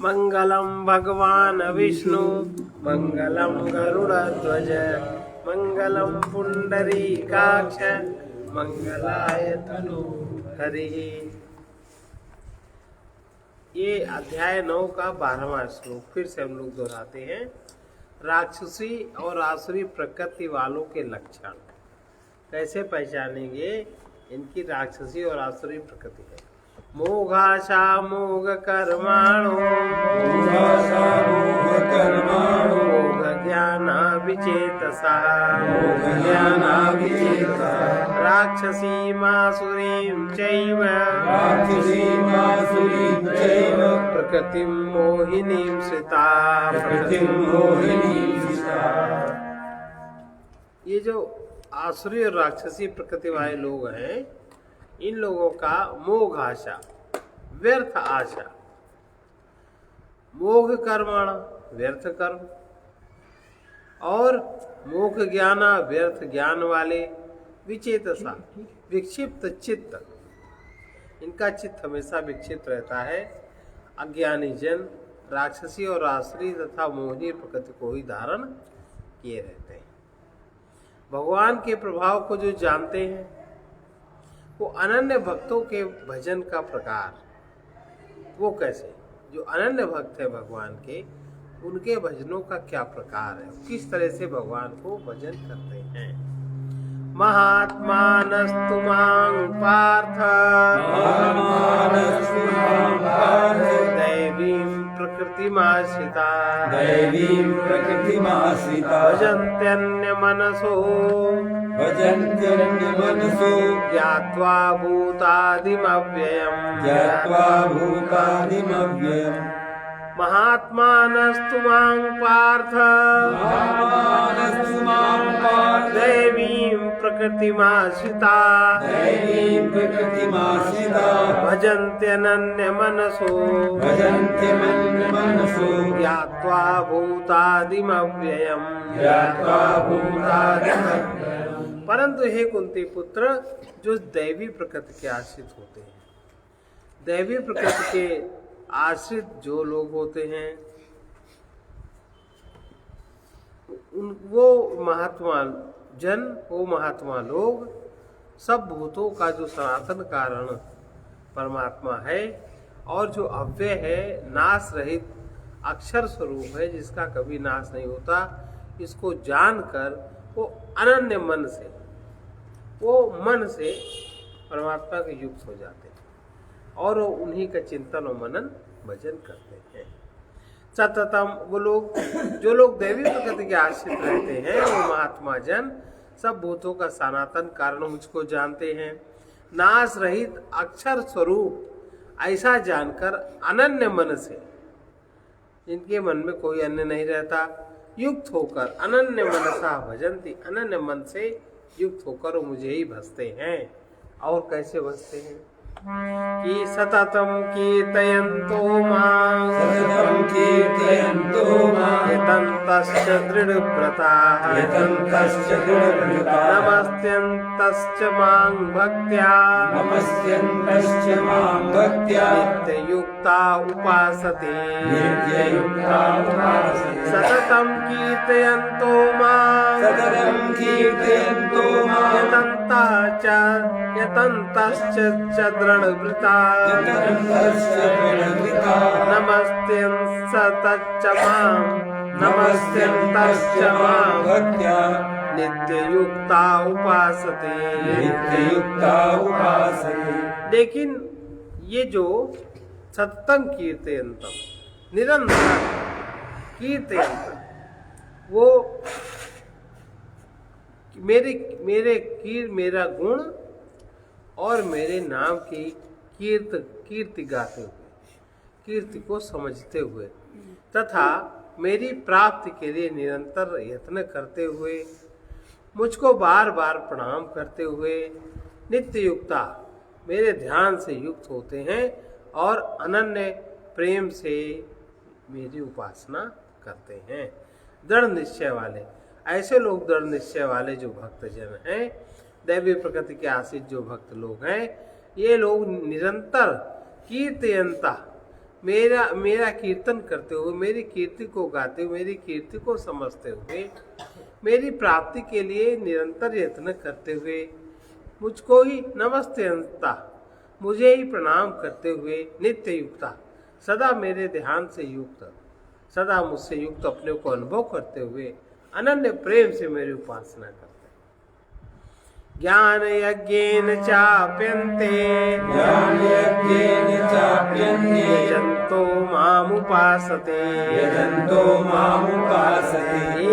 मंगलम भगवान विष्णु मंगलम गरुड़ध्वज मंगलम पुंडरीकाक्ष मंगलाय तनु हरि। ये अध्याय 9 का 12वां श्लोक फिर से हम लोग दोहराते हैं। राक्षसी और आसुरी प्रकृति वालों के लक्षण कैसे पहचानेंगे? इनकी राक्षसी और आसुरी प्रकृति है। मोघाशा मोघ कर्माणो मोघ ज्ञाना विचेतसा राक्षसी मासुरीं चैव प्रकृतिं मोहिनीं श्रिता। ये जो आसुरी और राक्षसी प्रकृति वाले लोग हैं, इन लोगों का मोघ आशा, व्यर्थ आशा, मोघ कर्मण व्यर्थ कर्म, और मोघ ज्ञाना व्यर्थ ज्ञान वाले, विचेतसा विक्षिप्त चित्त, इनका चित्त हमेशा विक्षिप्त रहता है। अज्ञानी जन राक्षसी और आसुरी तथा मोहिनी प्रकृति को ही धारण किए रहते हैं। भगवान के प्रभाव को जो जानते हैं, वो अनन्य भक्तों के भजन का प्रकार, वो कैसे? जो अनन्य भक्त है भगवान के, उनके भजनों का क्या प्रकार है, किस तरह से भगवान को भजन करते हैं। महात्मानस्तु मां पार्थ दैवीं प्रकृतिमाश्रिता भजन्त्यन्यमनसो ज्ञात्वा भूतादिमव्ययम् महात्मानस्तु मां पार्थ दैवीं प्रकृतिमाश्रिता भजन्त्यनन्यमनसो ज्ञात्वा भूतादिमव्ययम्। परंतु हे कुंती पुत्र, जो दैवी प्रकृति के आश्रित होते हैं, दैवी प्रकृति के आश्रित जो लोग होते हैं, वो महात्मा जन, वो महात्मा लोग सब भूतों का जो सनातन कारण परमात्मा है और जो अव्यय है, नाश रहित अक्षर स्वरूप है, जिसका कभी नाश नहीं होता, इसको जानकर वो अनन्य मन से, वो मन से परमात्मा के युक्त हो जाते हैं और उन्हीं का चिंतन और मनन भजन करते हैं। सततम वो लोग, जो लोग दैवी प्रकृति के आश्रित रहते हैं, वो महात्मा जन सब भूतों का सनातन कारण मुझको जानते हैं। नाश रहित अक्षर स्वरूप ऐसा जानकर अनन्य मन से, इनके मन में कोई अन्य नहीं रहता, युक्त होकर अनन्य मनसा भजन्ति, अनन्य मन से युक्त होकर वो मुझे ही भजते हैं। और कैसे भजते हैं? कि सततम कीर्तयन्तो मां यतन्तश्च दृढव्रताः नमस्त्यन्तश्च मां भक्त्या नित्ययुक्ता उपासते। सततं कीर्तयन्तो मां यतन्तश्च दृढव्रता नमस्त्यन्तश्च मां नित्ययुक्ता उपासते। लेकिन ये जो सततं कीर्तयन्तम, निरंतर कीर्तयन्तम, वो मेरा गुण और मेरे नाम की कीर्ति गाते हुए, कीर्ति को समझते हुए, तथा मेरी प्राप्ति के लिए निरंतर यत्न करते हुए, मुझको बार बार प्रणाम करते हुए, नित्य युक्ता मेरे ध्यान से युक्त होते हैं और अनन्य प्रेम से मेरी उपासना करते हैं। दृढ़ निश्चय वाले, ऐसे लोग दृढ़ निश्चय वाले जो भक्तजन हैं, दैवी प्रकृति के आश्रित जो भक्त लोग हैं, ये लोग निरंतर कीर्तयंता मेरा कीर्तन करते हुए, मेरी कीर्ति को गाते हुए, मेरी कीर्ति को समझते हुए, मेरी प्राप्ति के लिए निरंतर यत्न करते हुए, मुझको ही नमस्ते अंतता, मुझे ही प्रणाम करते हुए, नित्य युक्ता, सदा मेरे ध्यान से युक्त, सदा मुझसे युक्त अपने को अनुभव करते हुए अनन्य प्रेम से मेरी उपासना करते। ज्ञान यज्ञेन चाप्यन्ते यजन्तो मामुपासते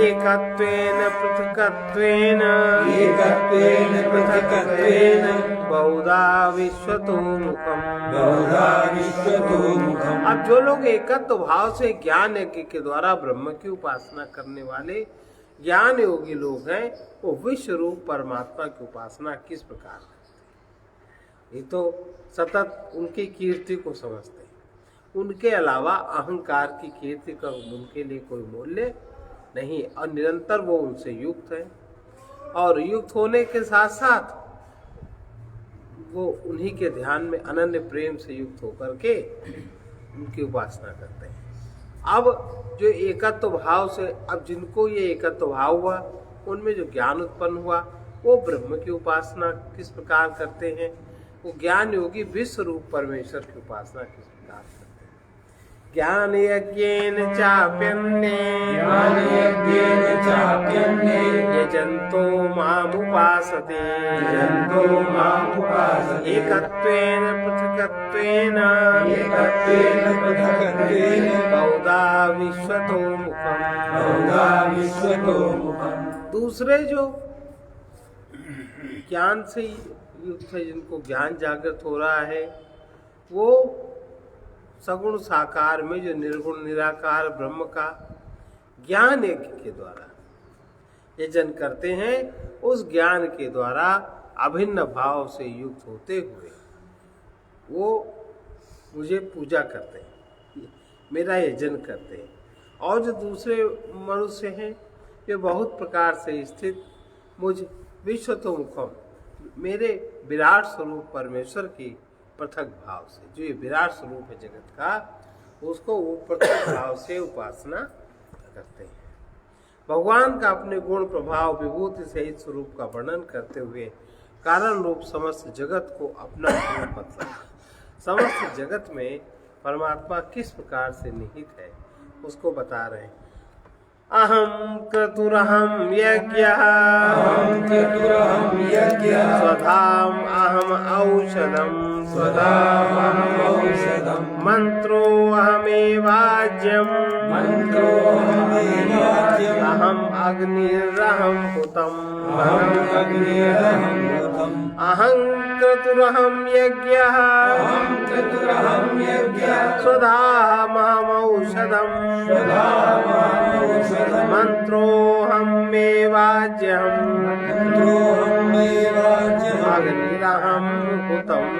एकत्वेन पृथक्त्वेन बहुधा विश्वतो मुखम्। अब जो लोग एकत्व भाव से ज्ञान यज्ञ के द्वारा ब्रह्म की उपासना करने वाले ज्ञान योगी लोग हैं, वो विश्व रूप परमात्मा की उपासना किस प्रकार करते हैं, ये तो सतत उनकी कीर्ति को समझते हैं। उनके अलावा अहंकार की कीर्ति का उनके लिए कोई मूल्य नहीं, और निरंतर वो उनसे युक्त है, और युक्त होने के साथ साथ वो उन्हीं के ध्यान में अनन्य प्रेम से युक्त होकर के उनकी उपासना करते हैं। अब जो एकत्व भाव से, अब जिनको ये एकत्व भाव हुआ, उनमें जो ज्ञान उत्पन्न हुआ, वो ब्रह्म की उपासना किस प्रकार करते हैं, वो ज्ञान योगी विश्व रूप परमेश्वर की उपासना किस प्रकार करते हैं। ज्ञान यज्ञेन चाप्यन्ने यजन्तो मामुपासते एकत्वेन पृथक्त्वेन बहुधा विश्वतो मुखम्। दूसरे जो ज्ञान से युक्त है, जिनको ज्ञान जागृत हो रहा है, वो सगुण साकार में जो निर्गुण निराकार ब्रह्म का ज्ञान यज्ञ के द्वारा यजन करते हैं, उस ज्ञान के द्वारा अभिन्न भाव से युक्त होते हुए वो मुझे पूजा करते हैं, मेरा यजन करते हैं। और जो दूसरे मनुष्य हैं, वे बहुत प्रकार से स्थित मुझ विश्वतोमुखम, मेरे विराट स्वरूप परमेश्वर की पृथक भाव से, जो ये विराट स्वरूप है जगत का, उसको वो पृथक भाव से उपासना करते हैं। भगवान का अपने गुण प्रभाव विभूति सहित स्वरूप का वर्णन करते हुए कारण रूप समस्त जगत को अपना स्वरूप बतलाया। समस्त जगत में परमात्मा किस प्रकार से निहित है उसको बता रहे हैं। अहम क्रतुरहम यज्ञः स्वधाम अहम औषधम मंत्रो अहमेवाज्यम अहम अग्निरहम हुतम अहं क्रतुरहम यज्ञः स्वधामहम औषधम मंत्रोऽहमेवाज्यम् अग्निरहम हुतम्।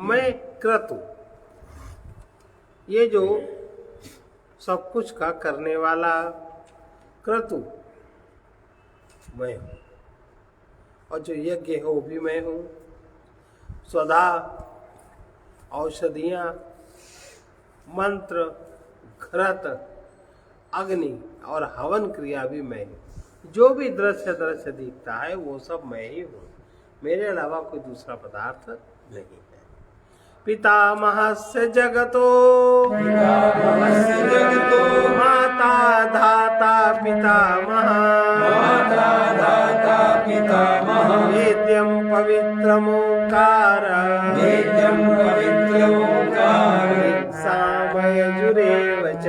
मैं क्रतु, ये जो सब कुछ का करने वाला क्रतु मैं हूँ, और जो यज्ञ है वो भी मैं हूँ। स्वधा औषधियाँ, मंत्र, घृत, अग्नि और हवन क्रिया भी मैं हूँ। जो भी दृश्य दिखता है वो सब मैं ही हूँ, मेरे अलावा कोई दूसरा पदार्थ नहीं है। पितामहस्य जगतो माता धाता पितामह वेद्यं पवित्रमोंकार सामयजुरेव च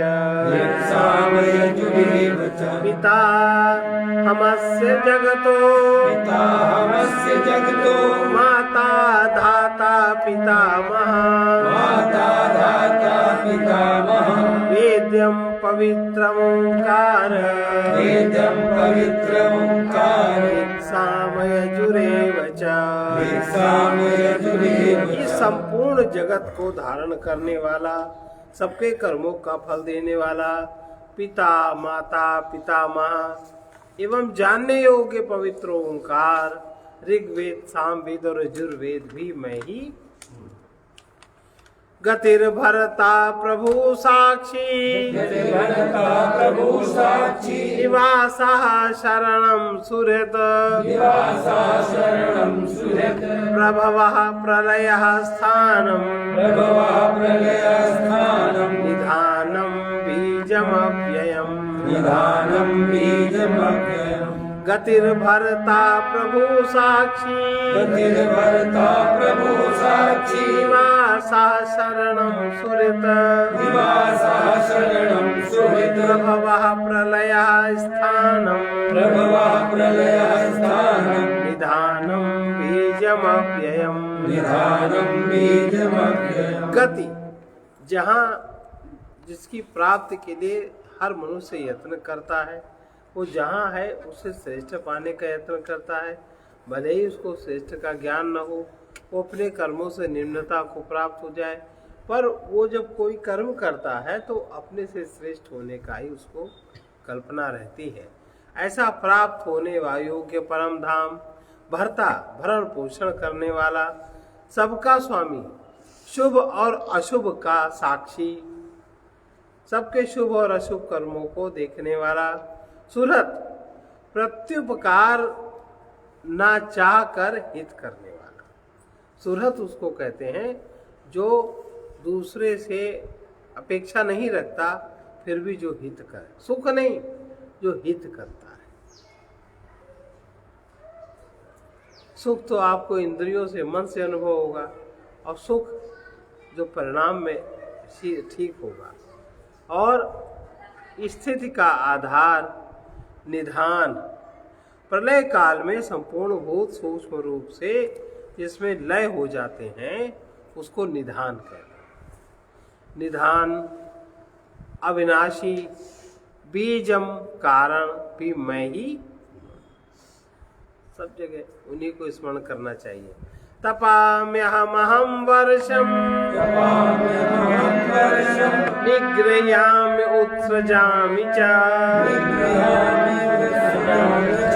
पिता हमस्य जगतो माता धाता पितामह वेद्यं पवित्रमोंकार सामयजुरेव च। इस संपूर्ण जगत को धारण करने वाला, सबके कर्मों का फल देने वाला पिता माता पितामह एवं जानने योग्य पवित्र ओंकार, ऋग्वेद सामवेद और यजुर्वेद भी मैं ही हूँ। गतिर्भरता प्रभु साक्षी निवासः शरणं सुहृत् प्रभवः प्रलयः स्थानं निधानं बीजमव्ययम् गतिर्भरता प्रभु साक्षी निवासः शरणं सुहृत् प्रभवः प्रलयः स्थानं निधानं बीजमव्ययम् गति जहाँ जिसकी प्राप्ति के लिए हर मनुष्य यत्न करता है, वो जहाँ है उसे श्रेष्ठ पाने का यत्न करता है। भले ही उसको श्रेष्ठ का ज्ञान न हो, वो अपने कर्मों से निम्नता को प्राप्त हो जाए, पर वो जब कोई कर्म करता है तो अपने से श्रेष्ठ होने का ही उसको कल्पना रहती है। ऐसा प्राप्त होने योग्य परम धाम, भरता भरण पोषण करने वाला, सबका स्वामी, शुभ और अशुभ का साक्षी, सबके शुभ और अशुभ कर्मों को देखने वाला, सुहृत प्रत्युपकार ना चाह कर हित करने वाला। सुहृत उसको कहते हैं जो दूसरे से अपेक्षा नहीं रखता फिर भी जो हित करे, सुख नहीं जो हित करता है। सुख तो आपको इंद्रियों से मन से अनुभव होगा और सुख जो परिणाम में ठीक होगा। और स्थिति का आधार निधान, प्रलय काल में संपूर्ण भूत सूक्ष्म रूप से जिसमें लय हो जाते हैं उसको निधान कहते हैं। निधान अविनाशी, बीजम कारण भी मैं ही, सब जगह उन्हीं को स्मरण करना चाहिए। तपाम्यहमहं वर्षं निगृह्यामि उत्सृजामि च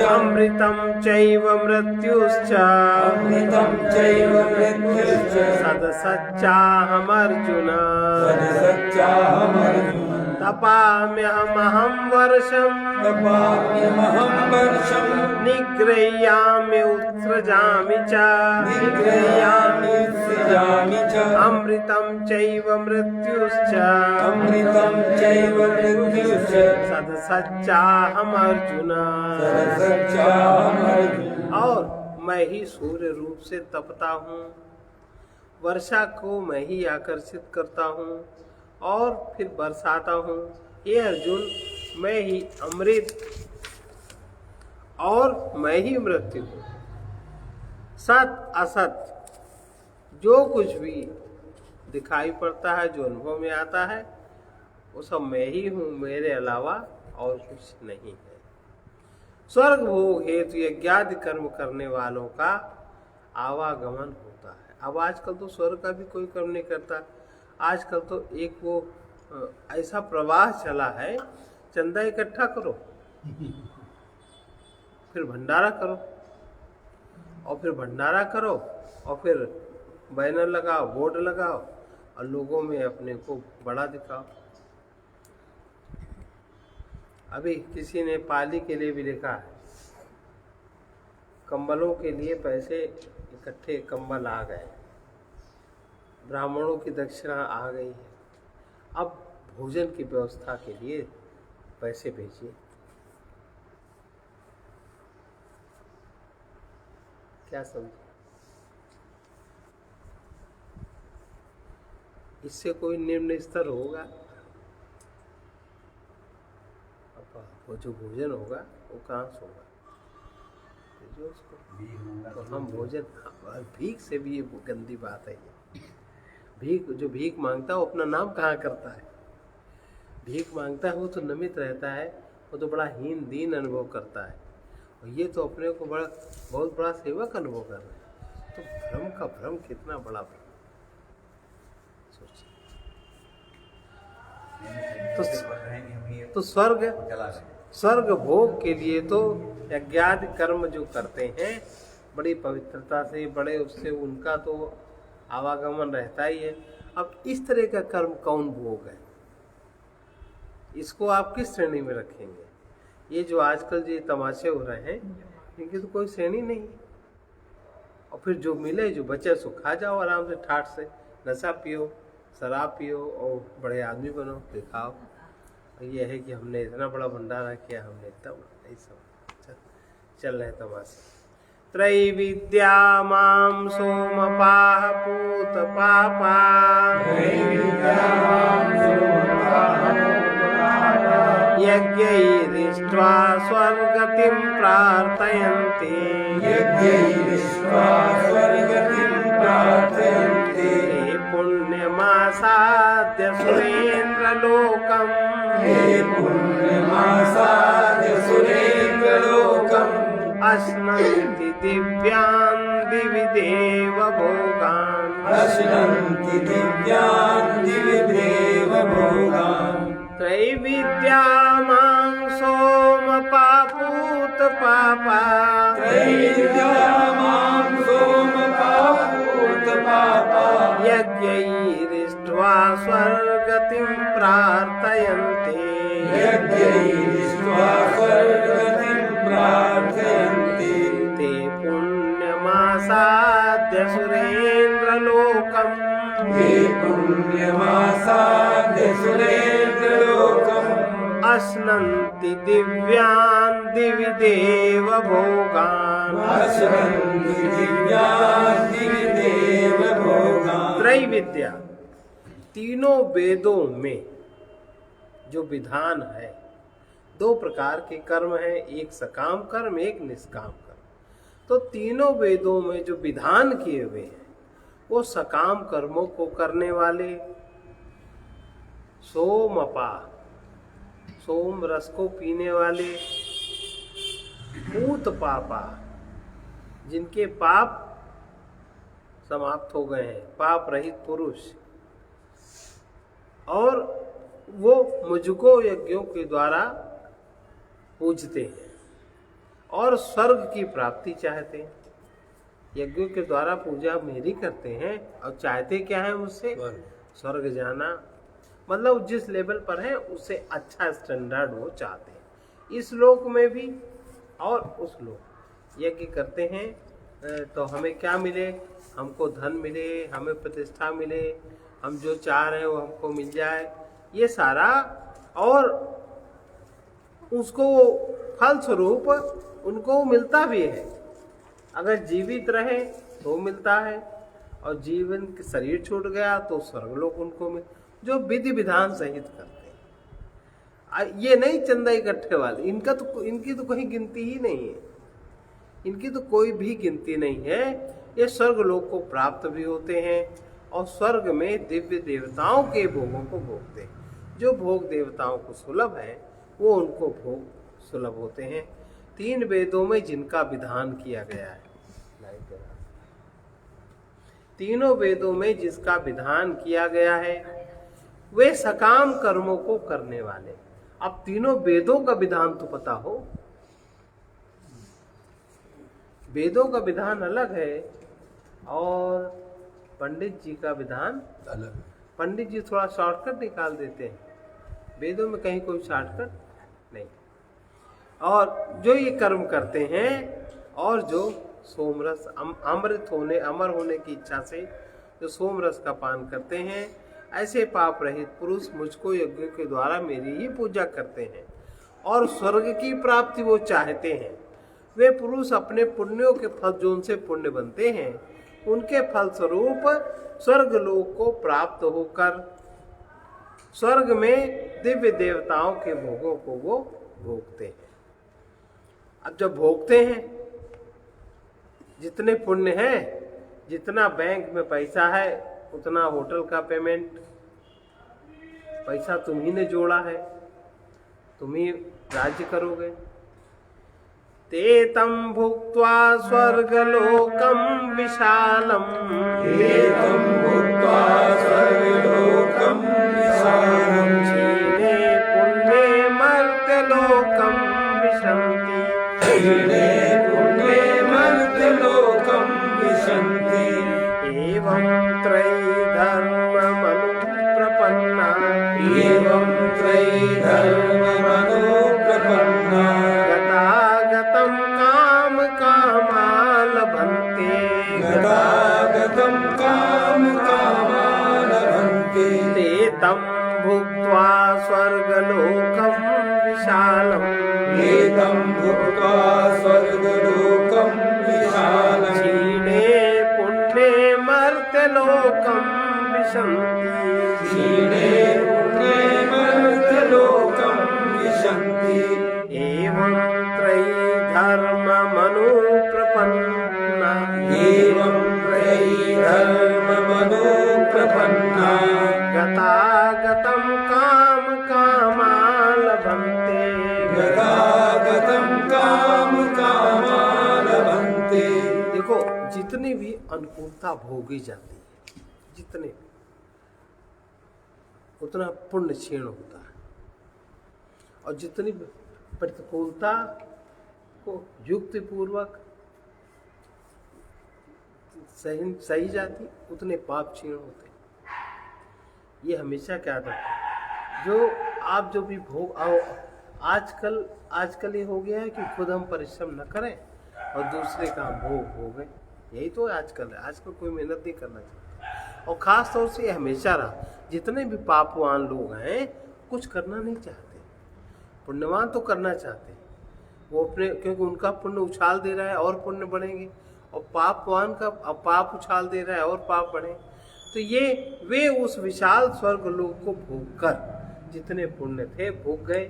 अमृतं चैव मृत्युश्च सदसच्चाहमर्जुन तपाम्यहमहं वर्षं निगृह्यामि उत्सृजामि च अमृतं चैव मृत्युश्च सदसच्चाहम् अर्जुन। और मैं ही सूर्य रूप से तपता हूँ, वर्षा को मैं ही आकर्षित करता हूँ और फिर बरसाता हूँ। ये अर्जुन, मैं ही अमृत और मैं ही मृत्यु हूँ। सत असत जो कुछ भी दिखाई पड़ता है, जो अनुभव में आता है, वो सब मैं ही हूँ, मेरे अलावा और कुछ नहीं है। स्वर्ग भोग हेतु यज्ञादि कर्म करने वालों का आवागमन होता है। अब आजकल तो स्वर्ग का भी कोई कर्म नहीं करता। आजकल तो एक वो ऐसा प्रवाह चला है, चंदा इकट्ठा करो, फिर भंडारा करो, और फिर भंडारा करो, और फिर बैनर लगाओ, बोर्ड लगाओ, और लोगों में अपने को बड़ा दिखाओ। अभी किसी ने पाली के लिए भी लिखा है, कंबलों के लिए पैसे इकट्ठे, कंबल आ गए, ब्राह्मणों की दक्षिणा आ गई है, अब भोजन की व्यवस्था के लिए पैसे भेजिए। क्या समझे? इससे कोई निम्न स्तर होगा? वो जो भोजन होगा वो कहाँ से होगा? जो उसको तो हम भोजन, भीख से भी ये गंदी बात है। भीख, जो भीख मांगता है वो अपना नाम कहाँ करता है? भीख मांगता है वो तो नमित रहता है, वो तो बड़ा हीन दीन अनुभव करता है, और ये तो अपने को बड़ा बहुत बड़ा सेवक अनुभव कर रहा है। तो भ्रम का भ्रम कितना बड़ा भ्रम, सोचिए। तो स्वर्ग भोग के लिए तो यज्ञादि कर्म जो करते हैं बड़ी पवित्रता से, बड़े उससे, उनका तो आवागमन रहता ही है। अब इस तरह का कर्म कौन भोग है, इसको आप किस श्रेणी में रखेंगे? ये जो आजकल जो तमाशे हो रहे हैं, इनकी तो कोई श्रेणी नहीं। और फिर जो मिले, जो बचे, सो खा जाओ आराम से, ठाट से, नशा पियो, शराब पियो और बड़े आदमी बनो, दिखाओ। ये है कि हमने इतना बड़ा भंडारा किया, हमने इतना बड़ा, नहीं सब चल रहे तमाशे। त्रैविद्या मां सोमपाः पूत पापा, यज्ञैरिष्ट्वा स्वर्गतिं प्रार्थयन्ति, हे पुण्यमासाद्य सुरेन्द्रलोकम्, अश्नन्ति दिव्यान् दिवि देव भोगान्, त्रैविद्या मां सोमपा पूत पापा, यज्ञैरिष्ट्वा स्वर्गतिं प्रार्थयन्ते, ते पुण्यमासाद्य सुरेन्द्रलोकम्, अश्नन्ति दिव्यान् दिवि देव भोगान्, त्रैविद्या, तीनों वेदों में जो विधान है, दो प्रकार के कर्म है, एक सकाम कर्म, एक निष्काम कर्म। तो तीनों वेदों में जो विधान किए हुए हैं, वो सकाम कर्मों को करने वाले, सोमपा, सोम रस को पीने वाले, पूत पापा, जिनके पाप समाप्त हो गए हैं, पाप रहित पुरुष, और वो मुझको यज्ञों के द्वारा पूजते हैं और स्वर्ग की प्राप्ति चाहते हैं। यज्ञों के द्वारा पूजा मेरी करते हैं और चाहते क्या है मुझसे? स्वर्ग जाना। मतलब जिस लेवल पर है उससे अच्छा स्टैंडर्ड वो चाहते हैं, इस लोक में भी और उस लोक। यज्ञ करते हैं तो हमें क्या मिले? हमको धन मिले, हमें प्रतिष्ठा मिले, हम जो चाह रहे हैं वो हमको मिल जाए, ये सारा। और उसको फल स्वरूप उनको मिलता भी है। अगर जीवित रहे तो मिलता है, और जीवन के शरीर छूट गया तो स्वर्गलोक उनको मिल, जो विधि विधान सहित करते हैं। ये नहीं चंदा इकट्ठे वाले, इनकी तो कोई गिनती ही नहीं है, इनकी तो कोई भी गिनती नहीं है। ये स्वर्गलोक को प्राप्त भी होते हैं और स्वर्ग में दिव्य देवताओं के भोगों को भोगते हैं। जो भोग देवताओं को सुलभ है वो उनको भोग सुलभ होते हैं। तीन वेदों में जिनका विधान किया गया है, तीनों वेदों में जिसका विधान किया गया है वे सकाम कर्मों को करने वाले। अब तीनों वेदों का विधान तो पता हो, वेदों का विधान अलग है और पंडित जी का विधान अलग। पंडित जी थोड़ा शॉर्टकट निकाल देते हैं, वेदों में कहीं कोई शॉर्टकट नहीं। और जो ये कर्म करते हैं और जो सोमरस अमर होने की इच्छा से जो सोमरस का पान करते हैं, ऐसे पाप रहित पुरुष मुझको यज्ञ के द्वारा मेरी ही पूजा करते हैं और स्वर्ग की प्राप्ति वो चाहते हैं। वे पुरुष अपने पुण्यों के फल, जो उनसे पुण्य बनते हैं, उनके फल स्वरूप स्वर्ग लोक को प्राप्त होकर स्वर्ग में दिव्य देवताओं के भोगों को वो भोगते हैं। अब जब भोगते हैं, जितने पुण्य हैं, जितना बैंक में पैसा है, उतना होटल का पेमेंट, पैसा तुम ही ने जोड़ा है, तुम ही राज्य करोगे। ते तम भुक्त्वा स्वर्गलोकम विशालम, क्षीणे पुण्ये मर्त्यलोकम विशन्ति, एवं त्रयी धर्ममनुप्रपन्ना एवं त्रयी धर्ममनुप्रपन्ना गतागतं काम कामा लभन्ते गतागतं काम कामा लभन्ते ते तं भुक्त्वा स्वर्गलोकं विशालम् एतं भुक्त्वा स्वर्गलोकं विशालम् क्षीणे पुण्ये मर्त्यलोकं विशन्ति क्षीणे पुण्ये मर्त्यलोकं विशन्ति एवं त्रयी धर्ममनुप्रपन्ना एवं त्रयी धर्ममनुप्रपन्ना गतागतं काम कामा लभन्ते गतागतं काम कामा लभन्ते। देखो, जितनी भी अनुकूलता भोगी जाती है, जितने उतना पुण्य क्षीण होता है, और जितनी प्रतिकूलता को युक्ति पूर्वक सही जाती, उतने पाप क्षीण होते। ये हमेशा क्या था, जो आप जो भी भोग आओ, आजकल ये हो गया है कि खुद हम परिश्रम न करें और दूसरे काम भोग हो गए। यही तो आजकल है। आजकल कोई मेहनत नहीं करना चाहता, और ख़ास तौर से ये हमेशा रहा, जितने भी पापवान लोग हैं कुछ करना नहीं चाहते, पुण्यवान तो करना चाहते हैं वो अपने, क्योंकि उनका पुण्य उछाल दे रहा है और पुण्य बढ़ेंगे, और पापवान का पाप उछाल दे रहा है और पाप बढ़े। तो ये वे उस विशाल स्वर्ग लोक को भोग कर जितने पुण्य थे भोग गए।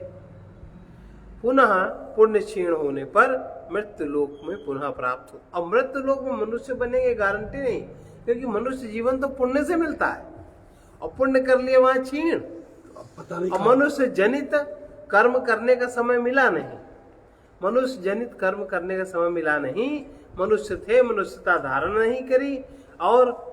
पुनः पुण्य क्षीण होने पर मृत्यु लोक में पुनः प्राप्त हो। अब मृत्यु लोक में मनुष्य बनेंगे गारंटी नहीं, क्योंकि मनुष्य जीवन तो पुण्य से मिलता है, और पुण्य कर लिए वहां क्षीण, और मनुष्य जनित कर्म करने का समय मिला नहीं। मनुष्य जनित कर्म करने का समय मिला नहीं, मनुष्य थे, मनुष्यता धारण नहीं करी, और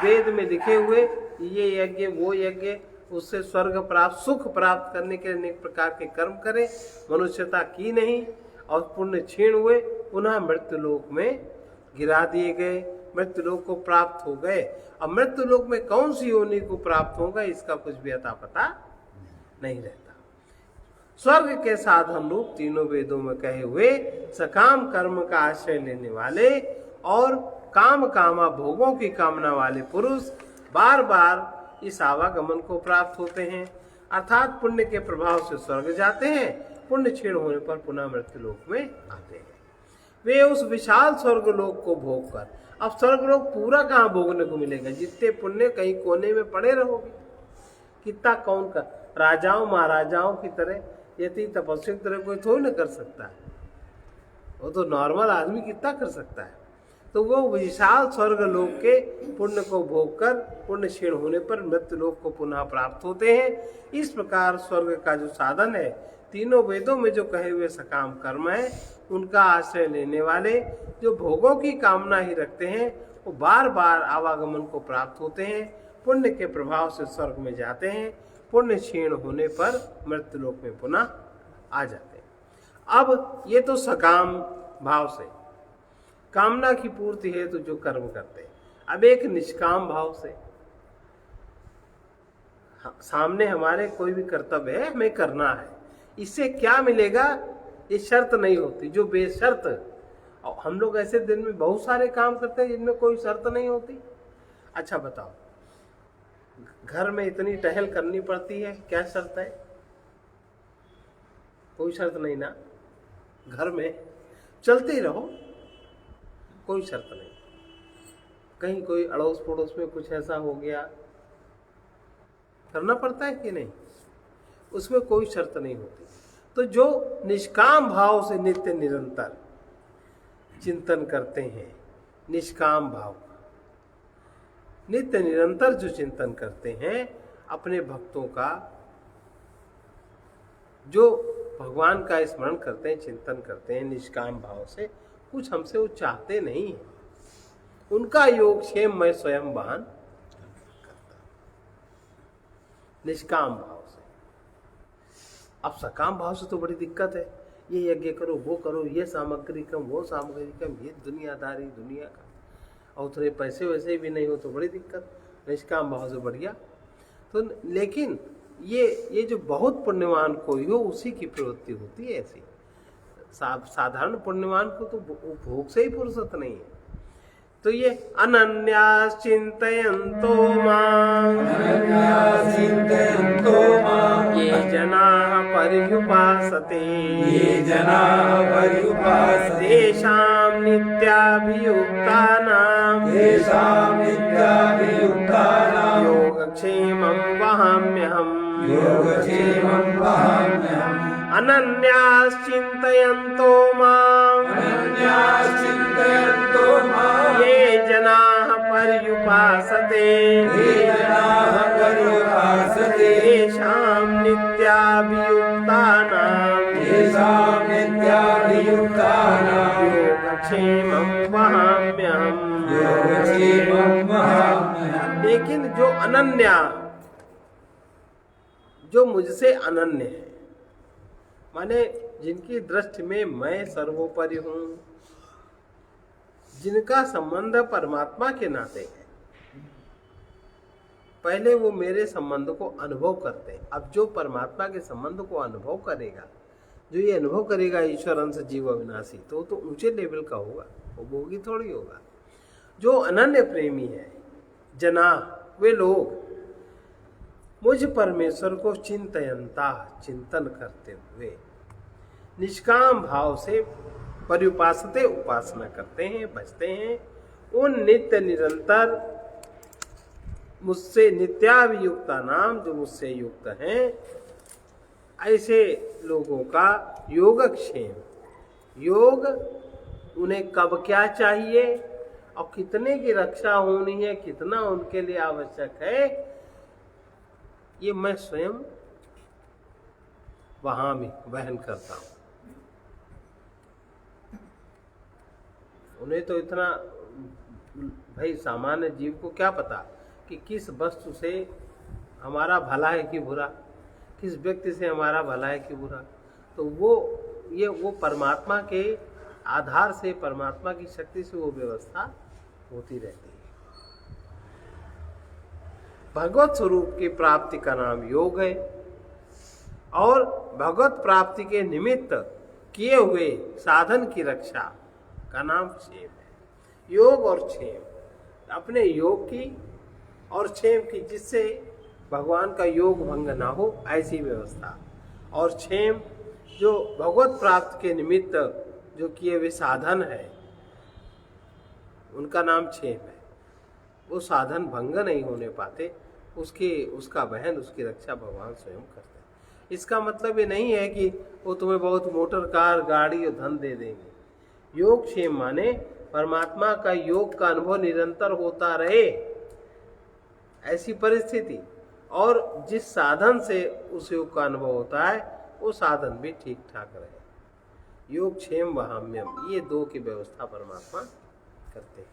वेद में लिखे हुए ये यज्ञ वो यज्ञ, उससे स्वर्ग प्राप्त सुख प्राप्त करने के अनेक प्रकार के कर्म करे, मनुष्यता की नहीं, और पुण्य क्षीण हुए, पुनः मृत्यु लोक में गिरा दिए गए, मृत्यु लोक को प्राप्त हो गए। अब मृत्यु लोक में कौन सी योनि को प्राप्त होगा इसका कुछ भी अता पता नहीं रहता। स्वर्ग के साधन रूप तीनों वेदों में कहे हुए सकाम कर्म का आश्रय लेने वाले और काम कामा भोगों की कामना वाले पुरुष बार बार इस आवागमन को प्राप्त होते हैं, अर्थात पुण्य के प्रभाव से स्वर्ग जाते हैं, पुण्य क्षीण होने पर पुनः मृत्यु लोक में आते हैं। वे उस विशाल स्वर्ग लोक को भोग कर, अब स्वर्ग लोक पूरा कहाँ भोगने को मिलेगा, जितने पुण्य कहीं कोने में पड़े रहोगे, कितना कौन कर, राजाओं महाराजाओं की तरह यति तपस्वी की तरह कोई थोड़ी ना कर सकता है, वो तो नॉर्मल आदमी कितना कर सकता है। तो वो विशाल स्वर्ग लोक के पुण्य को भोग कर पुण्य क्षीण होने पर मृत्यु लोक को पुनः प्राप्त होते हैं। इस प्रकार स्वर्ग का जो साधन है, तीनों वेदों में जो कहे हुए सकाम कर्म है, उनका आश्रय लेने वाले जो भोगों की कामना ही रखते हैं, वो बार बार आवागमन को प्राप्त होते हैं, पुण्य के प्रभाव से स्वर्ग में जाते हैं, पुण्य क्षीण होने पर मृत्यु लोक में पुनः आ जाते हैं। अब ये तो सकाम भाव से, कामना की पूर्ति है तो जो कर्म करते हैं। अब एक निष्काम भाव से, सामने हमारे कोई भी कर्तव्य है, हमें करना है, इससे क्या मिलेगा ये शर्त नहीं होती, जो बेशर्त। और हम लोग ऐसे दिन में बहुत सारे काम करते हैं जिनमें कोई शर्त नहीं होती। अच्छा बताओ, घर में इतनी टहल करनी पड़ती है, क्या शर्त है? कोई शर्त नहीं ना, घर में चलते ही रहो, कोई शर्त नहीं। कहीं कोई अड़ोस पड़ोस में कुछ ऐसा हो गया, करना पड़ता है कि नहीं, उसमें कोई शर्त नहीं होती। तो जो निष्काम भाव से नित्य निरंतर चिंतन करते हैं, निष्काम भाव का नित्य निरंतर जो चिंतन करते हैं, अपने भक्तों का जो भगवान का स्मरण करते हैं, चिंतन करते हैं निष्काम भाव से, कुछ हमसे वो चाहते नहीं है, उनका योगक्षेम मैं स्वयं वहन करता, निष्काम भाव से। अब सकाम भाव से तो बड़ी दिक्कत है, ये यज्ञ करो, वो करो, ये सामग्री कम, वो सामग्री कम, ये दुनियादारी दुनिया का, और उतने पैसे वैसे भी नहीं हो तो बड़ी दिक्कत, निष्काम भाव से बढ़िया। तो लेकिन ये जो बहुत पुण्यवान कोई हो उसी की प्रवृत्ति होती है ऐसी। साधारण पुण्यवान को तो भोग से ही फुर्सत नहीं है। तो ये अनन्यास चिंतयन्तो मां ये जनाः पर्युपासते तेषां नित्याभियुक्तानां योगक्षेमं वहाम्यहम् अनन्यास चिंतयन्तो मां ये जनाः पर्युपासते तेषां नित्याभियुक्तानां योगक्षेमं वहाम्यहम्। लेकिन जो अनन्या, जो मुझसे अनन्य है, माने जिनकी दृष्टि में मैं सर्वोपरि हूं, जिनका संबंध परमात्मा के नाते है, पहले वो मेरे संबंध को अनुभव करते हैं। अब जो परमात्मा के संबंध को अनुभव करेगा, जो ये अनुभव करेगा ईश्वर अंश जीव अविनाशी, तो ऊंचे लेवल का होगा, वो भोगी थोड़ी होगा। जो अनन्य प्रेमी है जना, वे लोग मुझ परमेश्वर को चिंतयंता, चिंतन करते हुए निष्काम भाव से पर्युपासते, उपासना करते हैं, भजते हैं। उन नित्य निरंतर मुझसे नित्याभियुक्ता नाम, जो मुझसे युक्त हैं, ऐसे लोगों का योगक्षेम, योग उन्हें कब क्या चाहिए और कितने की रक्षा होनी है, कितना उनके लिए आवश्यक है, ये मैं स्वयं वहां में वहन करता हूं। उन्हें तो इतना भाई सामान्य जीव को क्या पता कि किस वस्तु से हमारा भला है कि बुरा, किस व्यक्ति से हमारा भला है कि बुरा। तो वो परमात्मा के आधार से, परमात्मा की शक्ति से वो व्यवस्था होती रहती है। भगवत स्वरूप की प्राप्ति का नाम योग है, और भगवत प्राप्ति के निमित्त किए हुए साधन की रक्षा का नाम क्षेम है। योग और क्षेम, अपने योग की और क्षेम की, जिससे भगवान का योग भंग ना हो, ऐसी व्यवस्था। और क्षेम जो भगवत प्राप्ति के निमित्त जो किए हुए साधन है, उनका नाम क्षेम है। वो साधन भंग नहीं होने पाते, उसका वहन, उसकी रक्षा भगवान स्वयं करते हैं। इसका मतलब ये नहीं है कि वो तुम्हें बहुत मोटर कार, गाड़ी और धन दे देंगे। योग क्षेम माने परमात्मा का योग का अनुभव निरंतर होता रहे, ऐसी परिस्थिति, और जिस साधन से उस योग का अनुभव होता है वो साधन भी ठीक ठाक रहे। योग क्षेम वहाम्यम, ये दो की व्यवस्था परमात्मा करते हैं।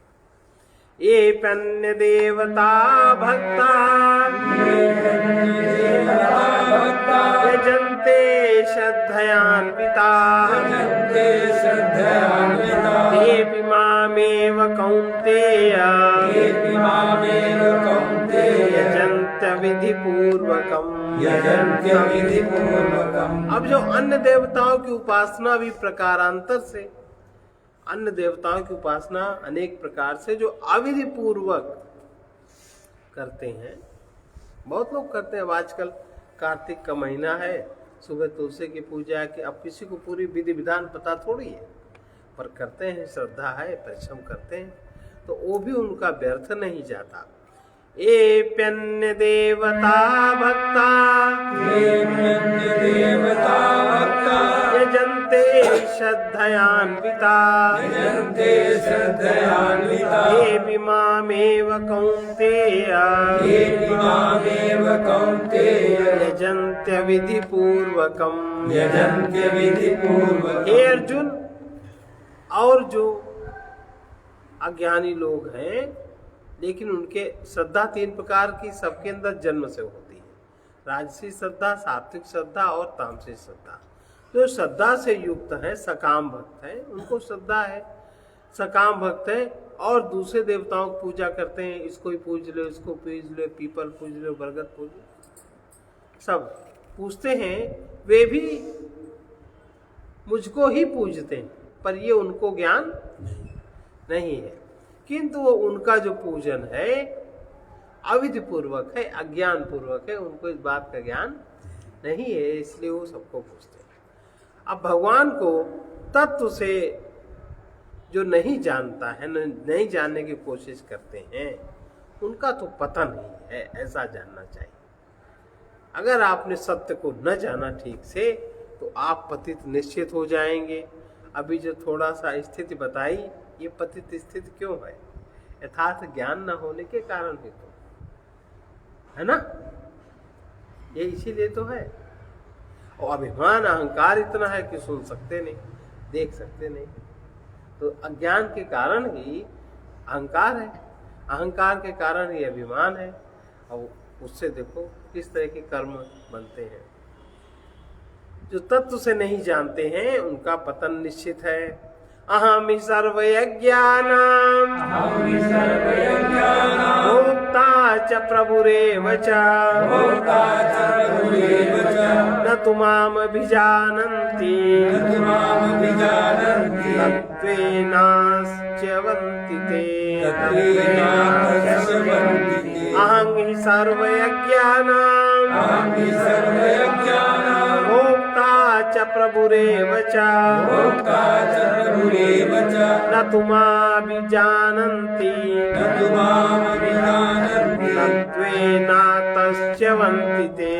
ये पन्य देवता भक्ता यजन्ते श्रद्धयान्विता तेऽपि मामेव कौन्तेय यजन्त्य विधिपूर्वकम्। अब जो अन्य देवताओं की उपासना भी प्रकारांतर से, अन्य देवताओं की उपासना अनेक प्रकार से जो अविधि पूर्वक करते हैं, बहुत लोग करते हैं। अब आजकल कार्तिक का महीना है, सुबह तुलसी की पूजा की, अब किसी को पूरी विधि विधान पता थोड़ी है, पर करते हैं, श्रद्धा है, परिश्रम करते हैं, तो वो भी उनका व्यर्थ नहीं जाता। एप्यन्य देवता भक्ता यजन्ते श्रद्धयान्विता तेऽपि मामेव कौन्तेय यजन्त्य विधिपूर्वकम्। हे अर्जुन, और जो अज्ञानी लोग हैं, लेकिन उनके श्रद्धा तीन प्रकार की सबके अंदर जन्म से होती है। राजसी श्रद्धा, सात्विक श्रद्धा और तामसिक श्रद्धा। जो श्रद्धा से युक्त है, सकाम भक्त है, उनको श्रद्धा है। सकाम भक्त है और दूसरे देवताओं की पूजा करते हैं, इसको ही पूज लो, इसको पूज लो, पीपल पूज लो, बरगद पूज लो, सब पूजते हैं, वे भी मुझको ही पूजते हैं, पर ये उनको ज्ञान नहीं है। किंतु वो उनका जो पूजन है अविधि पूर्वक है, अज्ञान पूर्वक है, उनको इस बात का ज्ञान नहीं है, इसलिए वो सबको पूजते हैं। अब भगवान को तत्व से जो नहीं जानता है, नहीं जानने की कोशिश करते हैं, उनका तो पता नहीं है, ऐसा जानना चाहिए। अगर आपने सत्य को न जाना ठीक से तो आप पतित निश्चित हो जाएंगे। अभी जो थोड़ा सा स्थिति बताई, ये पतित स्थिति क्यों है? यथार्थ ज्ञान न होने के कारण ही तो है ना, ये इसीलिए तो है। और अभिमान अहंकार इतना है कि सुन सकते नहीं, देख सकते नहीं, तो अज्ञान के कारण ही अहंकार है, अहंकार के कारण ही अभिमान है, और उससे देखो किस तरह के कर्म बनते हैं। जो तत्व से नहीं जानते हैं उनका पतन निश्चित है। अहम ही सर्वयज्ञानां भोक्ता च प्रभुरेव च न तु मामभिजानन्ति तत्त्वेनास्त्यवन्ति ते। अहं हि सर्वयज्ञानां भोक्ता च प्रभुरेव च न तु मामभिजानन्ति तत्त्वेनास्त्यवन्ति ते।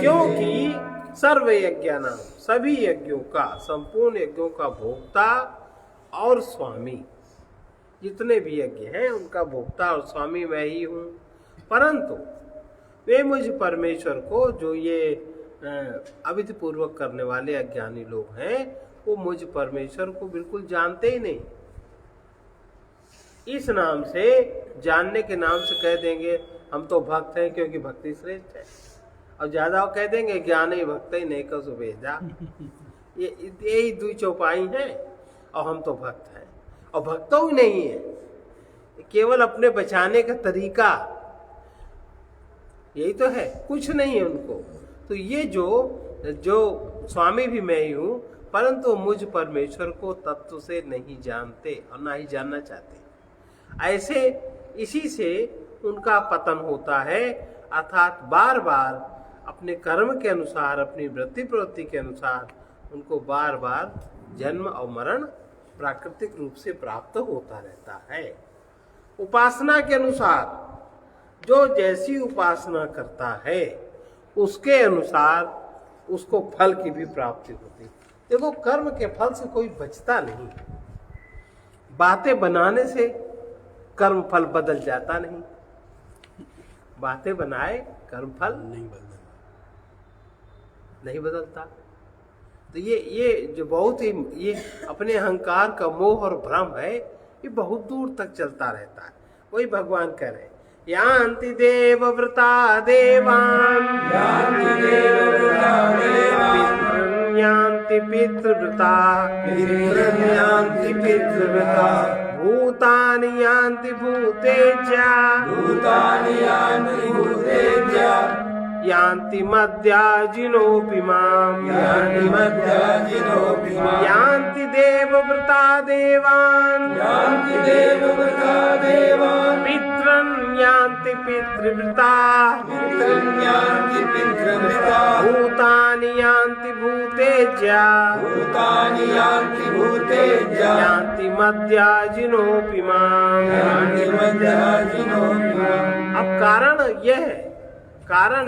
क्योंकि सर्व यज्ञानां, सभी यज्ञों का, संपूर्ण यज्ञों का भोक्ता और स्वामी, जितने भी यज्ञ हैं उनका भोक्ता और स्वामी मैं ही हूँ। परंतु वे मुझ परमेश्वर को, जो ये अविधि पूर्वक करने वाले अज्ञानी लोग हैं, वो मुझ परमेश्वर को बिल्कुल जानते ही नहीं। इस नाम से, जानने के नाम से कह देंगे हम तो भक्त हैं क्योंकि भक्ति श्रेष्ठ है, और ज्यादा कह देंगे ज्ञान ही भक्त ही नहीं कसु भेजा। यही दुई चौपाई है, और हम तो भक्त हैं, और भक्तों ही नहीं है, केवल अपने बचाने का तरीका यही तो है, कुछ नहीं है उनको। तो ये जो स्वामी भी मैं ही हूँ, परंतु मुझ परमेश्वर को तत्व से नहीं जानते और ना ही जानना चाहते। ऐसे इसी से उनका पतन होता है, अर्थात बार बार अपने कर्म के अनुसार, अपनी वृत्ति प्रवृत्ति के अनुसार उनको बार बार जन्म और मरण प्राकृतिक रूप से प्राप्त होता रहता है। उपासना के अनुसार जो जैसी उपासना करता है उसके अनुसार उसको फल की भी प्राप्ति होती है। देखो, कर्म के फल से कोई बचता नहीं, बातें बनाने से कर्म फल बदल जाता नहीं, बातें बनाए कर्म फल नहीं बदलता। तो ये जो बहुत ही ये अपने अहंकार का मोह और भ्रम है, ये बहुत दूर तक चलता रहता है। वही भगवान कह रहे, यान्ति देवव्रता देवान् यान्ति पितृव्रता भूतानि यान्ति भूतेज्य यान्ति मद्याजिनोऽपि माम् यान्ति देवव्रता देवान् पितॄन् यान्ति पितृव्रता भूतानि यान्ति भूतेज्य यान्ति मद्याजिनोऽपि माम्। अब कारण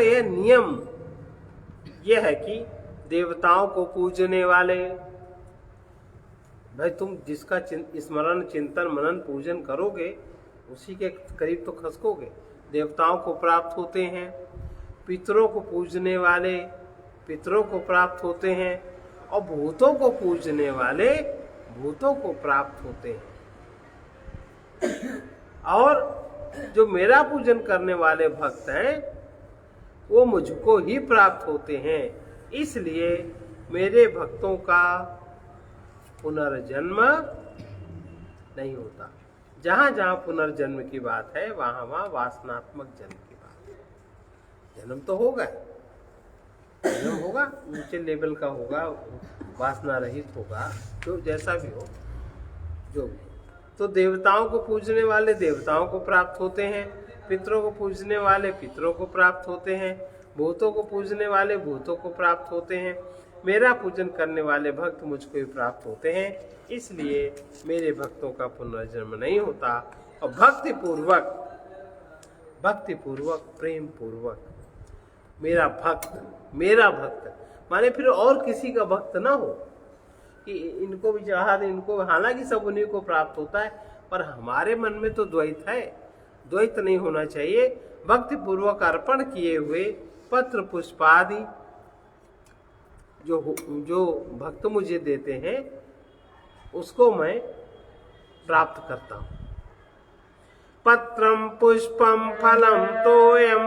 यह नियम यह है कि देवताओं को पूजने वाले, भाई तुम जिसका स्मरण चिंतन मनन पूजन करोगे उसी के करीब तो खसकोगे। देवताओं को प्राप्त होते हैं, पितरों को पूजने वाले पितरों को प्राप्त होते हैं, और भूतों को पूजने वाले भूतों को प्राप्त होते हैं। और जो मेरा पूजन करने वाले भक्त हैं वो मुझको ही प्राप्त होते हैं। इसलिए मेरे भक्तों का पुनर्जन्म नहीं होता। जहाँ जहाँ पुनर्जन्म की बात है वहाँ वहाँ वासनात्मक जन्म की बात है। जन्म तो होगा, जन्म होगा, ऊंचे लेवल का होगा, वासना रहित होगा, जो जैसा भी हो, जो भी। तो देवताओं को पूजने वाले देवताओं को प्राप्त होते हैं, पितरों को पूजने वाले पितरों को प्राप्त होते हैं, भूतों को पूजने वाले भूतों को प्राप्त होते हैं। मेरा पूजन करने वाले भक्त मुझको ही प्राप्त होते हैं, इसलिए मेरे भक्तों का पुनर्जन्म नहीं होता। और भक्ति पूर्वक प्रेम पूर्वक मेरा भक्त माने फिर और किसी का भक्त ना हो कि इनको भी चाहा, इनको, हालांकि सब उन्हीं को प्राप्त होता है, पर हमारे मन में तो द्वैत है, द्वैत नहीं होना चाहिए। भक्ति पूर्वक अर्पण किए हुए पत्र पुष्प आदि जो भक्त मुझे देते हैं उसको मैं प्राप्त करता हूँ। पत्रम पुष्पम फलम तोयम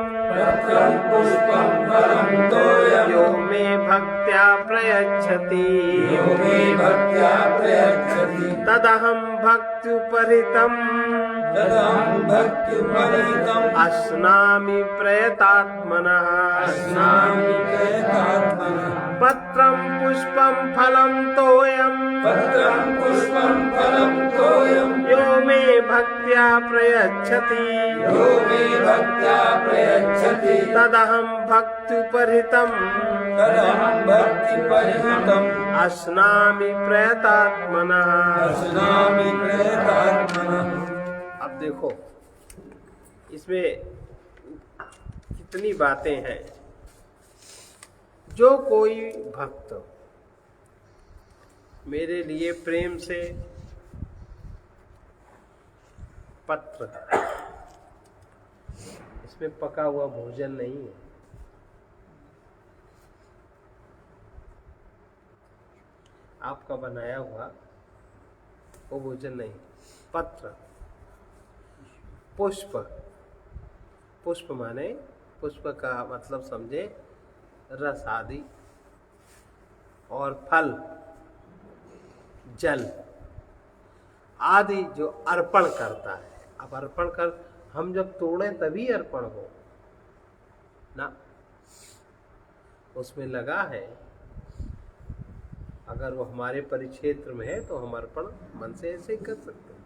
यो मे भक्त्या प्रयच्छति तदहं भक्त्युपहृतम् अश्नामि प्रयतात्मनः। पत्रं पुष्पं फलं तोयं यो मे भक्त्या प्रयच्छति तदहं भक्त्युपहृतम् अश्नामि प्रयतात्मनः। अब देखो इसमें कितनी बातें हैं। जो कोई भक्त मेरे लिए प्रेम से पत्र, इसमें पका हुआ भोजन नहीं है, आपका बनाया हुआ वो भोजन नहीं, पत्र, पुष्प माने पुष्प का मतलब समझे रस आदि, और फल, जल आदि जो अर्पण करता है। अब अर्पण कर, हम जब तोड़ें तभी अर्पण हो ना, उसमें लगा है। अगर वो हमारे परिक्षेत्र में है तो हम अर्पण मन से ऐसे ही कर सकते हैं।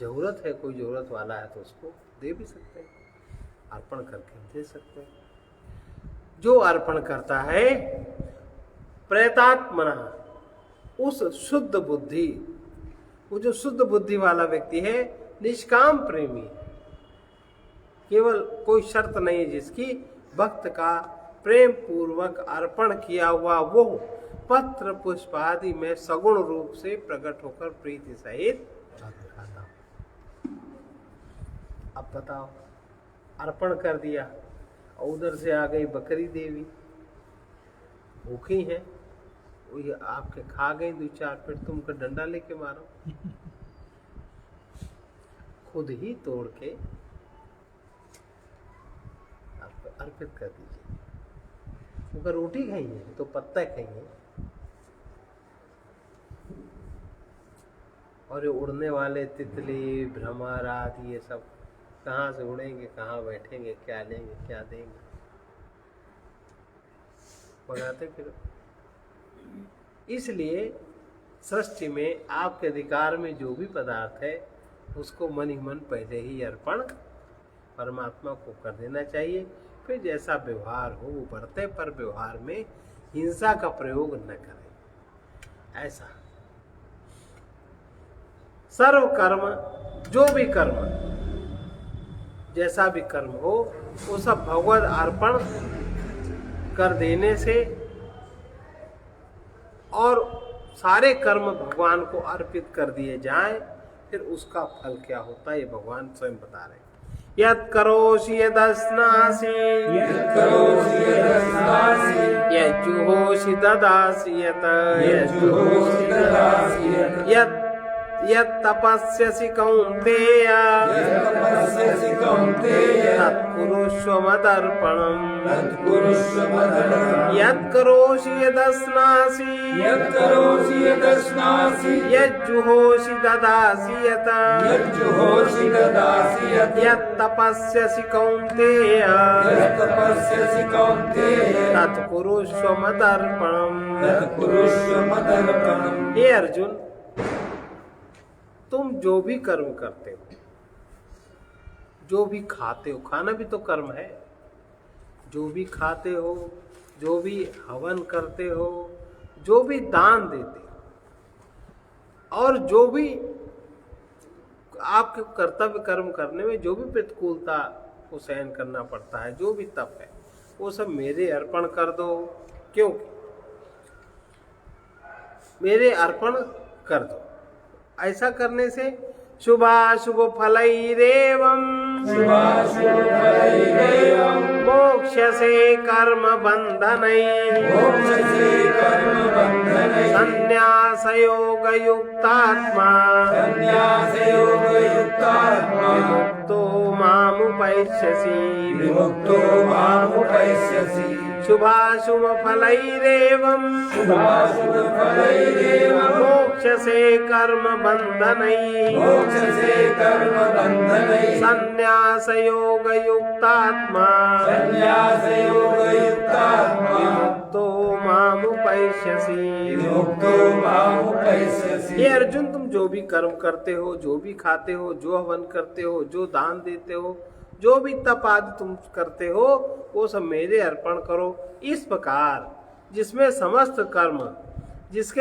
जरूरत है, कोई जरूरत वाला है तो उसको दे भी सकते हैं, अर्पण करके दे सकते हैं। जो अर्पण करता है प्रयतात्मना, उस शुद्ध बुद्धि, वो जो शुद्ध बुद्धि वाला व्यक्ति है, निष्काम प्रेमी, केवल कोई शर्त नहीं है जिसकी, भक्त का प्रेम पूर्वक अर्पण किया हुआ वो पत्र पुष्प आदि में सगुण रूप से प्रकट होकर प्रीति सहित खाता हूं। अब बताओ, अर्पण कर दिया और उधर से आ गई बकरी देवी, भूखी है, वो आपके खा गई 2-4, फिर तुमको डंडा लेके मारो। खुद ही तोड़ के अर्पित कर दीजिए। अगर रोटी खाइए तो पत्ता खाइए, और ये उड़ने वाले तितली, भ्रमर आदि ये सब कहाँ से उड़ेंगे, कहाँ बैठेंगे, क्या लेंगे, क्या देंगे, बनाते फिर। इसलिए सृष्टि में आपके अधिकार में जो भी पदार्थ है उसको मन ही मन पहले ही अर्पण परमात्मा को कर देना चाहिए। फिर जैसा व्यवहार हो वो बरते, पर व्यवहार में हिंसा का प्रयोग न करें। ऐसा सर्व कर्म, जो भी कर्म, जैसा भी कर्म हो, वो सब भगवद अर्पण कर देने से, और सारे कर्म भगवान को अर्पित कर दिए जाएं, फिर उसका फल क्या होता है ये भगवान स्वयं बता रहे हैं। यत् करोषि यदश्नासि यज्जुहोषि ददासि यत् यत् तपस्यसि कौन्तेय यत्तपस्यसि कौन्तेय तत्कुरुष्व मदर्पणम् तत्कुरुष्व मदर्पणम् यत् करोषि यदश्नासि यत्करोषि यदश्नासि यज्जुहोषि ददासि यत् यज्जुहोषि ददासि यत् यत् तपस्यसि कौन्तेय यत्तपस्यसि कौन्तेय तत्कुरुष्व मदर्पणम्। तत्कुरुष्व मदर्पणम्। हे अर्जुन, तुम जो भी कर्म करते हो, जो भी खाते हो, खाना भी तो कर्म है, जो भी खाते हो, जो भी हवन करते हो, जो भी दान देते हो, और जो भी आपके कर्तव्य कर्म करने में जो भी प्रतिकूलता को सहन करना पड़ता है, जो भी तप है, वो सब मेरे अर्पण कर दो। क्योंकि मेरे अर्पण कर दो। ऐसा करने से शुभाशुभ फलैरेवं शुभाशुभ फलैरेवं मोक्ष्यसे कर्म बन्धनैः मोक्षसे कर्म बन्धनैः संन्यासयोग युक्तात्मा संन्यासयोगयुक्तात्मा विमुक्तो मामुपैष्यसि। विमुक्तो मामुपैष्यसि। शुभाशुभ फलैरेवं शुभाशुभ फलैरेवं मोक्षसे कर्म बन्धनैः मोक्षसे कर्म बन्धनैः संन्यासयोग युक्तात्मा संन्यासयोगयुक्तात्मा विमुक्तो मामुपैष्यसि। विमुक्तो मामुपैष्यसि। ये अर्जुन, तुम जो भी कर्म करते हो, जो भी खाते हो, जो हवन करते हो, जो दान देते हो, जो भी तप आदि तुम करते हो, वो सब मेरे अर्पण करो। इस प्रकार जिसके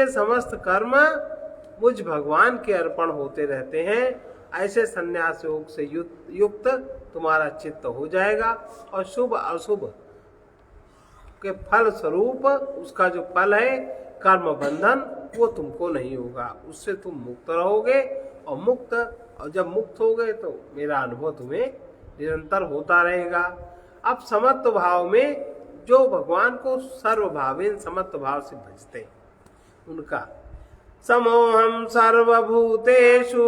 समस्त कर्म मुझ भगवान के अर्पण होते रहते हैं, ऐसे संन्यास योग से युक्त तुम्हारा चित्त हो जाएगा और शुभ अशुभ के फल स्वरूप उसका जो फल है कर्म बंधन, वो तुमको नहीं होगा। उससे तुम मुक्त रहोगे और जब मुक्त हो गए तो मेरा अनुभव तुम्हें निरंतर होता रहेगा। अब समत्व भाव में जो भगवान को सर्वभावेन समत्व भाव से भजते हैं, उनका समोहम सर्वभूतेषु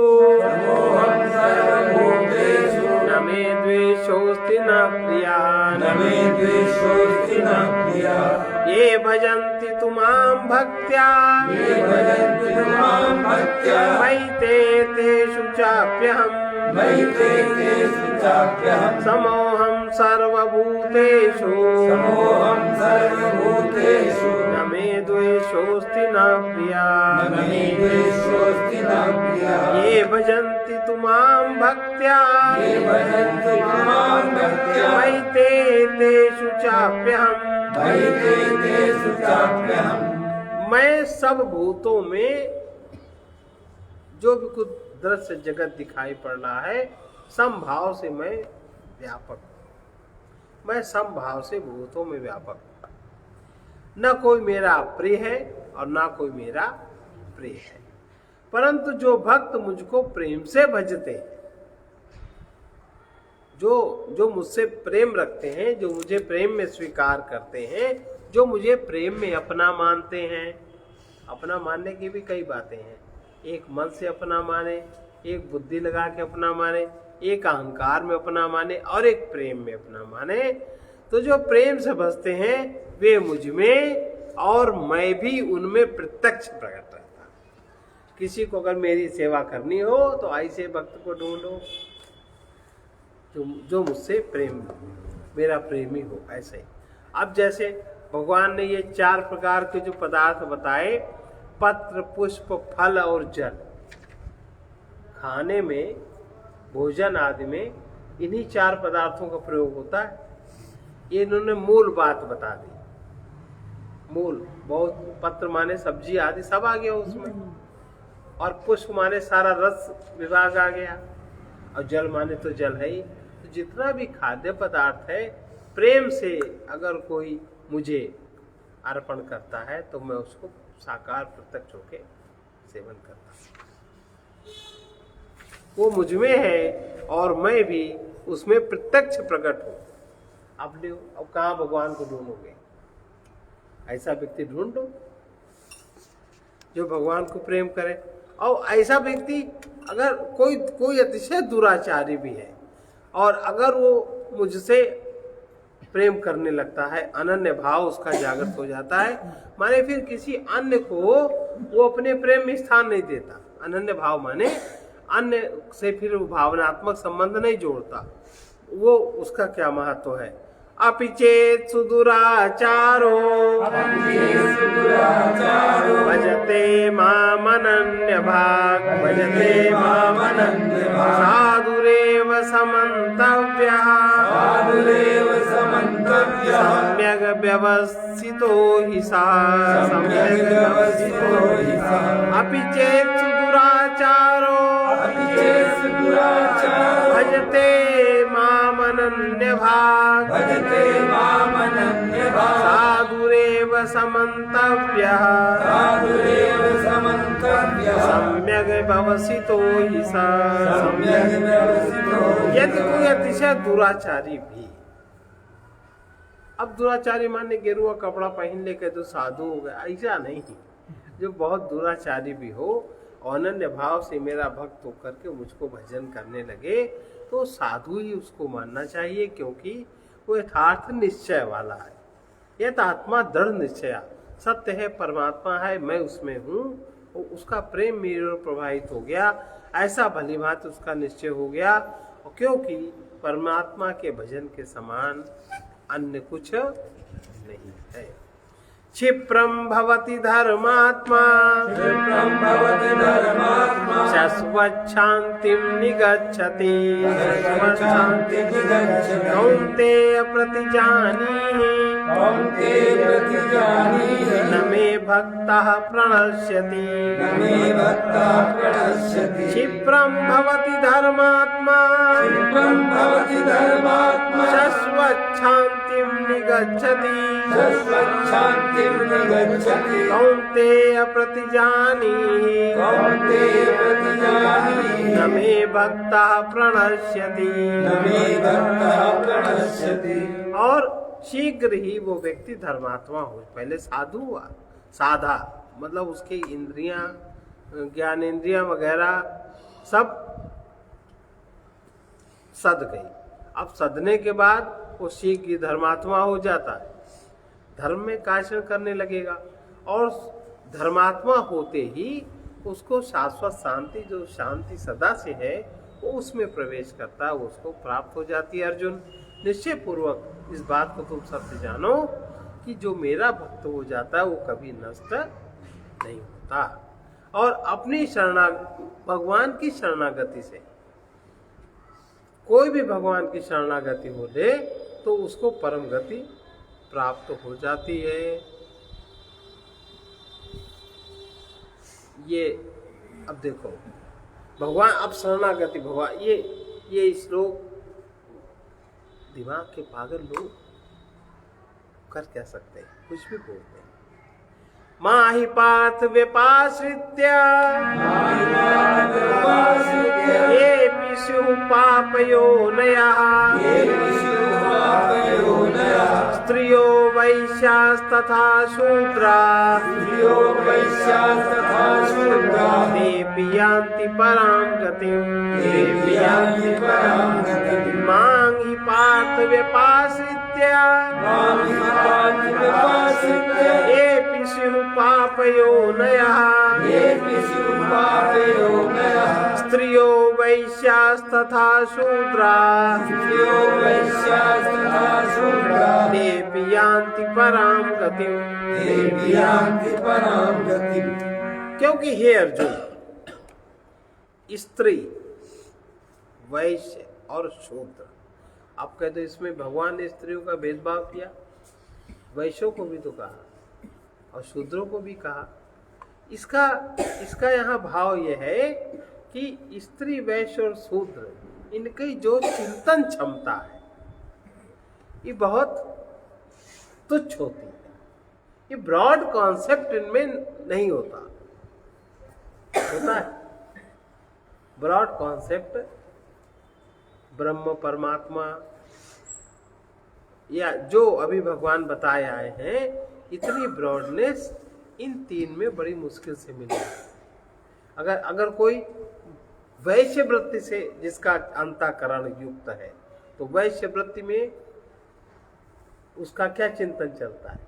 न मे द्वेषोऽस्ति न प्रियः न मे द्वेषोऽस्ति न प्रियः ये भजन्ति तु मां भक्त्या ये भजन्ति मां भक्त्या मयि तेषु चाप्यहम् मयि तेषु चाप्यहम् समोहम सर्वभूतेषु न मे द्वेषोऽस्ति न प्रियः न मे द्वेषोऽस्ति न प्रियः ये भजन्ति तु मां भक्त्या ये भजन्ति मां भक्त्या मयि तेषु चाप्यहम् मयि तेषु चाप्यहम्। मैं सब भूतों में जो भी कुछ दृश्य जगत दिखाई पड़ रहा है, समभाव से मैं व्यापक हूं। मैं समभाव से भूतों में व्यापक हूं। न कोई मेरा प्रिय है और न कोई मेरा प्रिय है, परंतु जो भक्त मुझको प्रेम से भजते हैं, जो मुझसे प्रेम रखते हैं, जो मुझे प्रेम में स्वीकार करते हैं, जो मुझे प्रेम में अपना मानते हैं। अपना मानने की भी कई बातें हैं। एक मन से अपना माने, एक बुद्धि लगा के अपना माने, एक अहंकार में अपना माने और एक प्रेम में अपना माने। तो जो प्रेम से भजते हैं वे मुझ में और मैं भी उनमें प्रत्यक्ष प्रकट रहता। किसी को अगर मेरी सेवा करनी हो तो ऐसे भक्त को ढूंढो जो मुझसे प्रेम, मेरा प्रेमी हो। ऐसे ही अब जैसे भगवान ने ये 4 प्रकार के जो पदार्थ बताए, पत्र, पुष्प, फल और जल, खाने में, भोजन आदि में इन्हीं 4 पदार्थों का प्रयोग होता है। ये इन्होंने मूल बात बता दी। मूल बहुत, पत्र माने सब्जी आदि सब आ गया उसमें, और पुष्प माने सारा रस विभाग आ गया, और जल माने तो जल है ही। तो जितना भी खाद्य पदार्थ है, प्रेम से अगर कोई मुझे अर्पण करता है तो मैं उसको साकार प्रत्यक्ष होके सेवन करता हूँ। वो मुझ में है और मैं भी उसमें प्रत्यक्ष प्रकट हूँ। अब कहाँ भगवान को ढूंढोगे? ऐसा व्यक्ति ढूंढो जो भगवान को प्रेम करे। और ऐसा व्यक्ति अगर कोई अतिशय दुराचारी भी है और अगर वो मुझसे प्रेम करने लगता है, अनन्य भाव उसका जागृत हो जाता है, माने फिर किसी अन्य को वो अपने प्रेम में स्थान नहीं देता। अनन्य भाव माने अन्य से फिर वो भावनात्मक संबंध नहीं जोड़ता, वो उसका क्या महत्व है। अपि चेत सुदुराचारो भजते मामनन्य भाग साधुरेव समन्तव्यः सम्यग् व्यवस्थितो हि सः अपि चेत् सुदुराचारो भजते मामनन्य भाग साधुरेव समन्तव्यः सम्यग् व्यवस्थितो हि सः। यदि कोई अतिशय दुराचारी भी, अब दुराचारी माने गेरुआ कपड़ा पहन लेकर तो साधु हो गया, ऐसा नहीं। जो बहुत दुराचारी भी हो, अनन्य भाव से मेरा भक्त होकर के मुझको भजन करने लगे, तो साधु ही उसको मानना चाहिए, क्योंकि वो यथार्थ निश्चय वाला है। यथात्मा दृढ़ निश्चय, सत्य है, परमात्मा है, मैं उसमें हूँ, और उसका प्रेम मेरे ओर प्रभावित हो गया, ऐसा भली भांति उसका निश्चय हो गया। और क्योंकि परमात्मा के भजन के समान अन्य कुछ नहीं है। क्षिप्रम भवति धर्मात्मा शाश्वच्छान्तिं निगच्छति कौन्तेय प्रतिजानीहि न मे भक्तः प्रणश्यति। क्षिप्रम भवति धर्मात्मा शाश्वच्छान्तिं निगच्छति कौन्तेय प्रतिजानीहि न मे भक्तः प्रणश्यति। और शीघ्र ही वो व्यक्ति धर्मात्मा हो। पहले साधु हुआ, साधा मतलब उसकी इंद्रियां, ज्ञानेंद्रियां वगैरह सब सद गई। अब सदने के बाद वो शीघ्र धर्मात्मा हो जाता है, धर्म में आचरण करने लगेगा, और धर्मात्मा होते ही उसको शाश्वत शांति, जो शांति सदा से है, वो उसमें प्रवेश करता है, उसको प्राप्त हो जाती है। अर्जुन, निश्चय पूर्वक इस बात को तुम सत्य जानो कि जो मेरा भक्त हो जाता है वो कभी नष्ट नहीं होता। और अपनी भगवान की शरणागति से, कोई भी भगवान की शरणागति हो ले तो उसको परम गति प्राप्त हो जाती है। ये अब देखो भगवान, अब शरणागति भगवान, ये श्लोक दिमाग के पागल लोग कर क्या सकते हैं, कुछ भी बोलते हैं। माहि पार्थ व्यपाश्रित्य ये विषु पापयोनयः स्त्रियो वैश्यास्तथा शूद्रा ते यान्ति परां गतिम् मां हि पार्थ व्यपाश्रित्य ये स्युः पापयोनयः स्त्रियो वैश्यास्तथा शूद्रा ते यान्ति परां गतिम्। क्योंकि हे अर्जुन, स्त्री, वैश्य और शूद्र, आप कहते इसमें भगवान ने स्त्रियों का भेदभाव किया, वैश्यों को भी तो कहा और शूद्रों को भी कहा। इसका यहाँ भाव यह है कि स्त्री, वैश्य और शूद्र, इनकी जो चिंतन क्षमता है ये बहुत तुच्छ होती है। ये ब्रॉड कॉन्सेप्ट इनमें नहीं होता है ब्रॉड कॉन्सेप्ट, ब्रह्म, परमात्मा, या जो अभी भगवान बताए आए हैं, इतनी ब्रॉडनेस इन तीन में बड़ी मुश्किल से मिली। अगर कोई वैश्य वृत्ति से जिसका अंतःकरण युक्त है, तो वैश्य वृत्ति में उसका क्या चिंतन चलता है?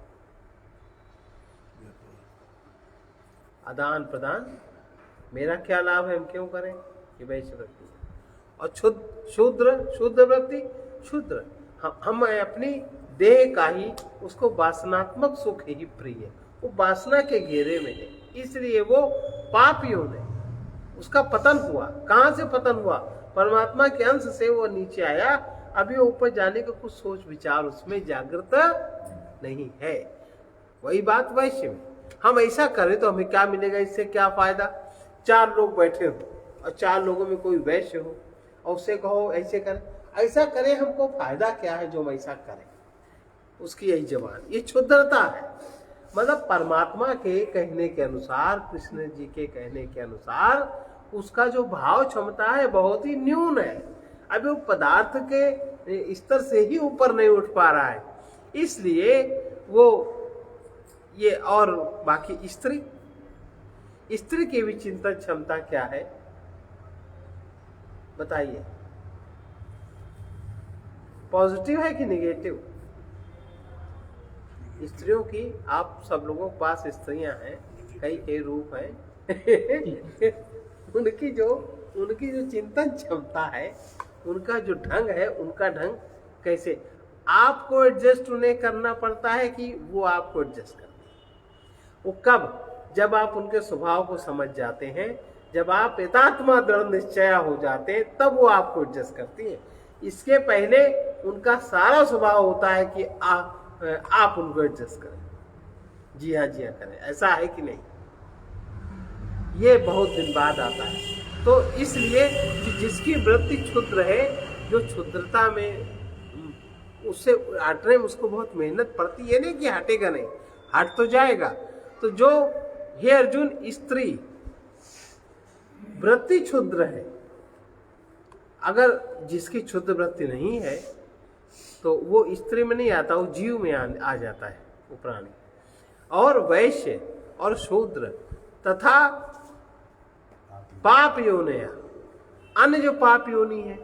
आदान प्रदान, मेरा क्या लाभ है, हम क्यों करें, ये वैश्य वृत्ति। और शूद्र वृत्ति, शूद्र हम अपनी देह का ही, उसको वासनात्मक सुख ही प्रिय है, वो वासना के घेरे में है, इसलिए वो पापियों ने उसका पतन हुआ। कहां से पतन हुआ? परमात्मा के अंश से वो नीचे आया, अभी ऊपर जाने का कुछ सोच विचार उसमें जागृत नहीं है। वही बात वैश्य में, हम ऐसा करें तो हमें क्या मिलेगा, इससे क्या फायदा? 4 लोग बैठे हो और 4 लोगों में कोई वैश्य हो और उससे कहो ऐसे करें, ऐसा करें, हमको फायदा क्या है जो हम ऐसा करें? उसकी यही जवान, ये क्षुद्रता है। मतलब परमात्मा के कहने के अनुसार, कृष्ण जी के कहने के अनुसार उसका जो भाव क्षमता है बहुत ही न्यून है, अभी वो पदार्थ के स्तर से ही ऊपर नहीं उठ पा रहा है, इसलिए वो ये। और बाकी स्त्री की भी चिंतन क्षमता क्या है बताइए? पॉजिटिव है कि नेगेटिव? स्त्रियों की, आप सब लोगों के पास स्त्रियां हैं, कई रूप हैं उनकी जो चिंतन क्षमता है, उनका जो ढंग है, उनका ढंग कैसे आपको एडजस्ट उन्हें करना पड़ता है कि वो आपको एडजस्ट करते हैं? वो कब? जब आप उनके स्वभाव को समझ जाते हैं, जब आप एतात्मा दृढ़ निश्चय हो जाते हैं, तब वो आपको एडजस्ट करती है। इसके पहले उनका सारा स्वभाव होता है कि आप उनको एडजस्ट करें, जी हाँ करें। ऐसा है कि नहीं? ये बहुत दिन बाद आता है। तो इसलिए कि जिसकी वृत्ति क्षुद्र है, जो क्षुद्रता में उससे हटने में उसको बहुत मेहनत पड़ती है, नहीं कि हटेगा नहीं, हट तो जाएगा। तो जो हे अर्जुन, स्त्री वृत्ति क्षुद्र है, अगर जिसकी क्षुद्र वृत्ति नहीं है तो वो स्त्री में नहीं आता, वो जीव में आ जाता है, वो प्राणी। और वैश्य और शूद्र तथा पाप योनिया, अन्य जो पाप योनि है,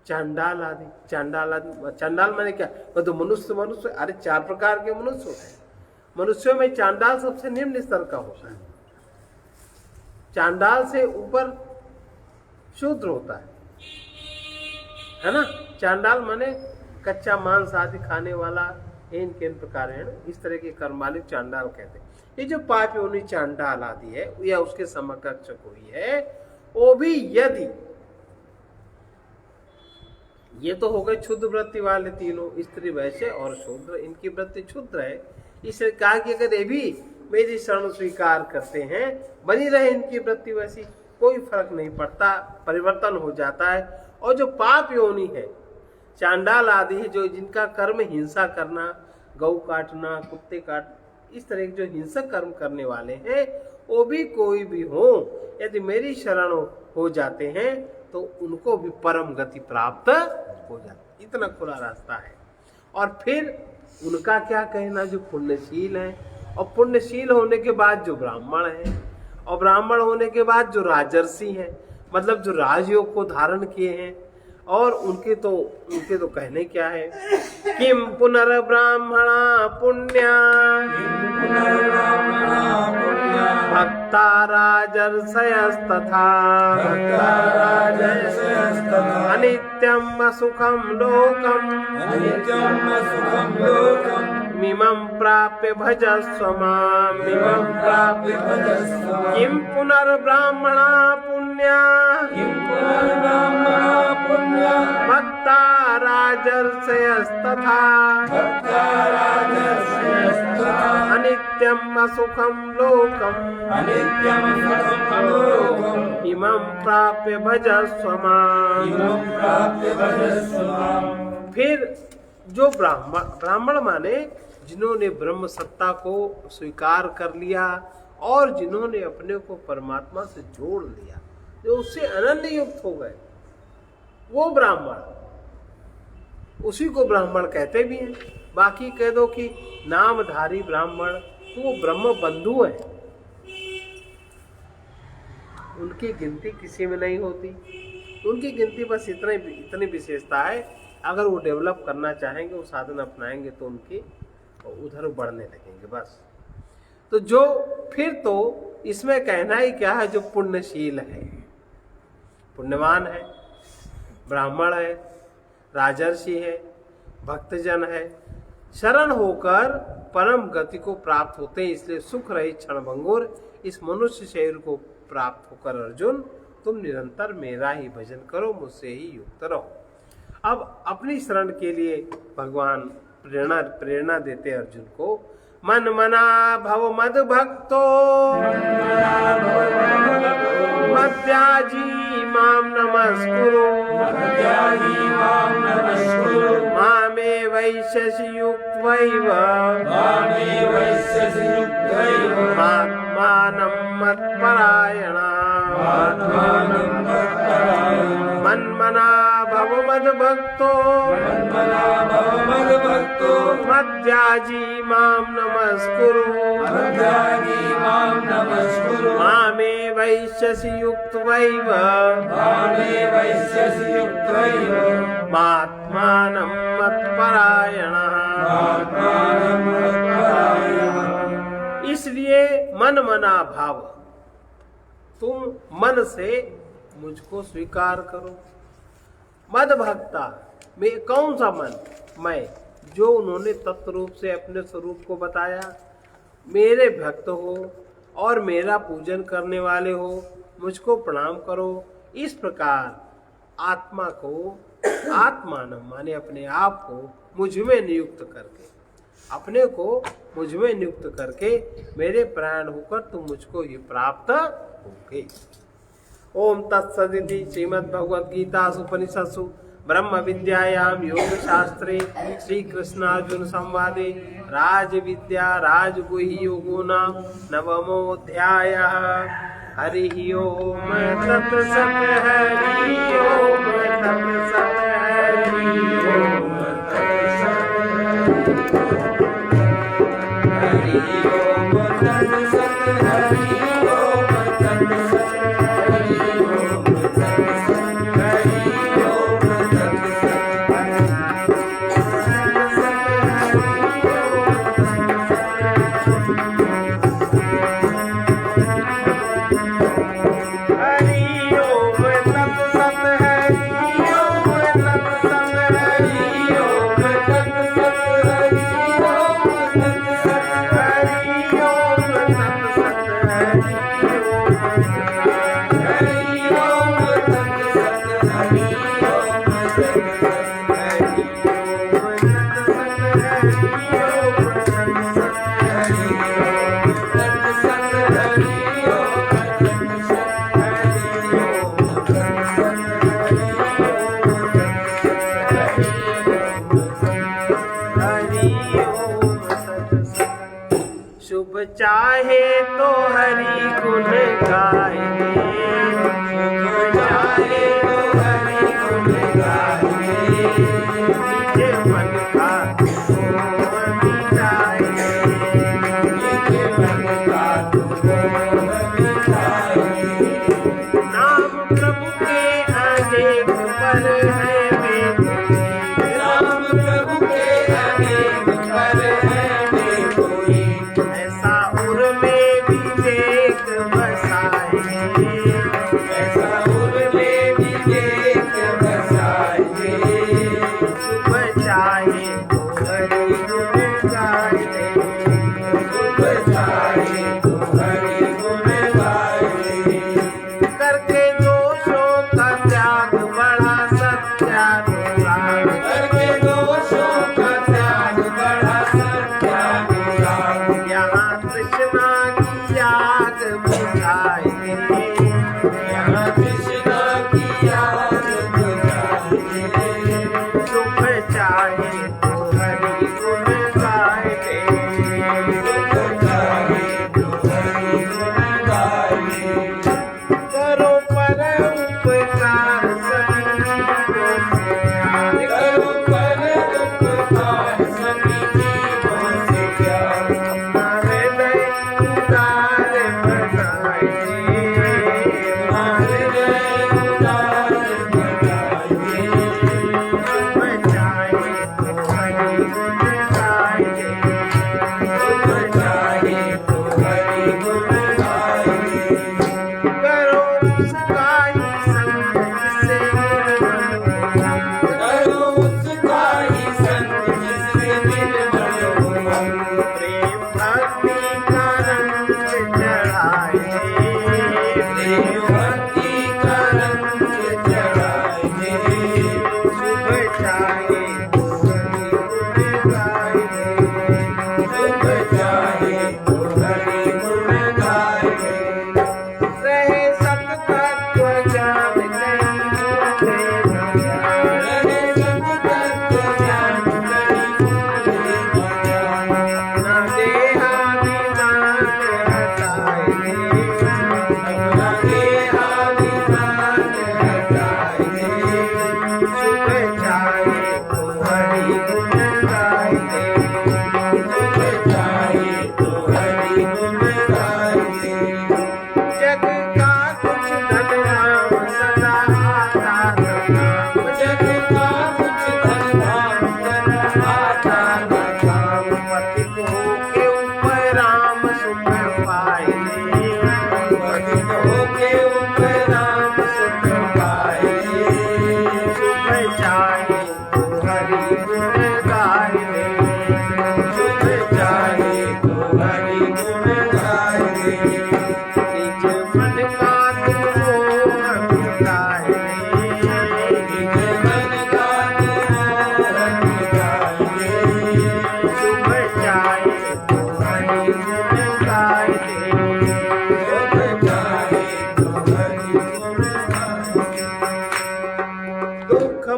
चांडाल आदि। चांडाल माने क्या? वो तो मनुष्य, अरे 4 प्रकार के मनुष्य होते हैं। मनुष्यों में चांडाल सबसे निम्न स्तर का होता है, चांडाल से ऊपर शूद्र होता है ना। चांडाल माने कच्चा मांस आदि खाने वाला, इन प्रकार है, इस तरह के कर्म वाले चांडाल कहते हैं। ये जो पाप योनि चांडाल आदि है या उसके समकक्ष कोई है, वो भी यदि, ये तो हो गए क्षुद्र वृत्ति वाले तीनों, स्त्री वैश्य और शूद्र, इनकी वृत्ति क्षुद्र है। इसलिए कहा कि अगर ये भी मेरी शरण स्वीकार करते हैं, बनी रहे इनकी वृत्ति वैसी, कोई फर्क नहीं पड़ता, परिवर्तन हो जाता है। और जो पाप योनि है, चांडाल आदि है, जो जिनका कर्म हिंसा करना, गौ काटना, कुत्ते काट, इस तरह के जो हिंसक कर्म करने वाले हैं, वो भी कोई भी हो, यदि मेरी शरण हो जाते हैं तो उनको भी परम गति प्राप्त हो जाती। इतना खुला रास्ता है। और फिर उनका क्या कहना, जो पुण्यशील है, और पुण्यशील होने के बाद जो ब्राह्मण है, और ब्राह्मण होने के बाद जो राजर्षि है, मतलब जो राजयोग को धारण किए हैं, और उनके तो कहने क्या है, किम पुनर्ब्राह्मणा पुण्या भक्ता राजर्षयस्तथा अनित्यम सुखम लोकम मिमं प्राप्य भजस्व माम् किं पुनर्ब्राह्मणा पुण्या भक्ता राजर्षयस्तथा अनित्यम् असुखं लोकम् इमं प्राप्य भजस्व माम्। फिर जो ब्राह्मण माने जिन्होंने ब्रह्म सत्ता को स्वीकार कर लिया और जिन्होंने अपने को परमात्मा से जोड़ लिया, जो उससे अनन्य युक्त हो गए, वो ब्राह्मण, उसी को ब्राह्मण कहते भी हैं। बाकी कह दो कि नामधारी ब्राह्मण, तो वो ब्रह्म बंधु है, उनकी गिनती किसी में नहीं होती। उनकी गिनती बस इतनी विशेषता है, अगर वो डेवलप करना चाहेंगे, वो साधन अपनाएंगे तो उनके उधर बढ़ने लगेंगे बस। तो जो फिर तो इसमें कहना ही क्या है, जो पुण्यशील है, पुण्यवान है, ब्राह्मण है, राजर्षि है, भक्तजन है, शरण होकर परम गति को प्राप्त होते हैं। इसलिए सुख रहित क्षणभंगुर इस मनुष्य शरीर को प्राप्त होकर अर्जुन तुम निरंतर मेरा ही भजन करो, मुझसे ही युक्त रहो। अब अपनी शरण के लिए भगवान प्रेरणा देते अर्जुन को। मन मना भव मद भक्तो मद्याजी माम नमस्कुरु मामे वैश्यसि युक्त्वैव आत्मानं मत्परायणा मन्मना भव मद्भक्तो मद्याजी मां नमस्कुरु मामे वैश्यसि युक्त्वैव आत्मानं मत्परायणः। इसलिए मन मना भाव, तुम मन से मुझको स्वीकार करो। मद भक्ता, में कौन सा मन? मैं, जो उन्होंने तत्व रूप से अपने स्वरूप को बताया, मेरे भक्त हो और मेरा पूजन करने वाले हो, मुझको प्रणाम करो। इस प्रकार आत्मा को, आत्मानम माने अपने आप को मुझ में नियुक्त करके, अपने को मुझ में नियुक्त करके मेरे प्राण होकर तुम मुझको ये प्राप्त होगे। ओम तत्सदिति श्रीमद्भगवद्गीतासु उपनिषत्सु ब्रह्म विद्यायां योग शास्त्रे श्री कृष्णार्जुन संवादे राज विद्या राजगुह्य योगो नाम नवमोऽध्यायः। हरि ओम तत्सत्। हरि ओम तत्सत्। हरि ओम तत्सत्। हरि ओम तत्सत्। हरि ओम तत्सत्। हरि ओम तत्सत्।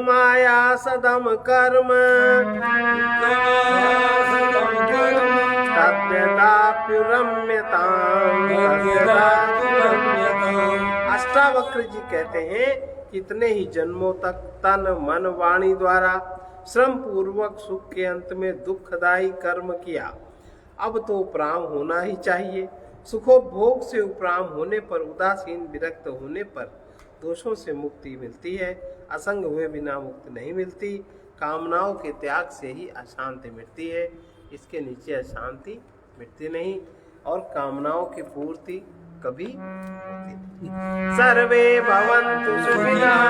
माया सदम कर्म अष्टावक्र जी कहते हैं कितने ही जन्मों तक तन मन वाणी द्वारा श्रम पूर्वक सुख के अंत में दुखदायी कर्म किया, अब तो उपराम होना ही चाहिए। सुखोपभोग से उपराम होने पर, उदासीन विरक्त होने पर दोषों से मुक्ति मिलती है। असंग हुए बिना मुक्ति नहीं मिलती। कामनाओं के त्याग से ही अशांति मिटती है, इसके नीचे अशांति मिटती नहीं और कामनाओं की पूर्ति कभी होती नहीं। सर्वे भवन्तु सुखिनः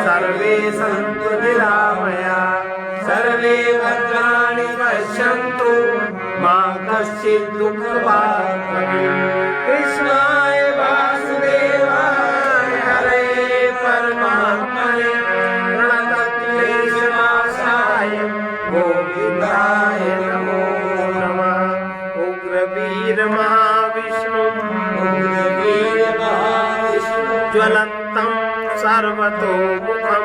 सर्वे सन्तु निरामया सर्वे भद्राणि पश्यन्तु मा कश्चित् दुःखभाग् भवेत्। कृष्णाय वासुदेवाय हरे परमात्मने प्रणतक्लेशनाशाय गोविन्दाय नमो नमः। उग्रवीर महाविष्णु ज्वलन्तं सर्वतोमुखं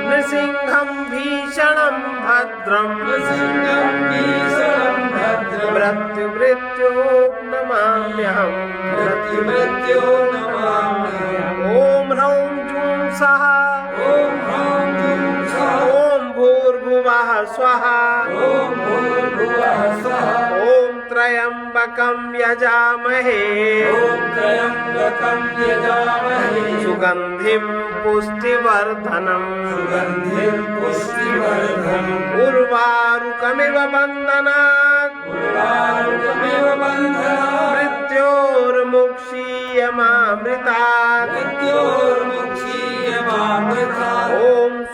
नृसिंहं भीषणं भद्रं मृत्युमृत्यो नमाम्यहम्। ॐ ह्रौं जूं सः ॐ भूर्भुवः स्वः ॐ त्र्यम्बकं यजामहे सुगन्धिं पुष्टिवर्धनम् उर्वारुकमिव बन्धनात् मृत्योर्मुक्षीयमामृतात्। ॐ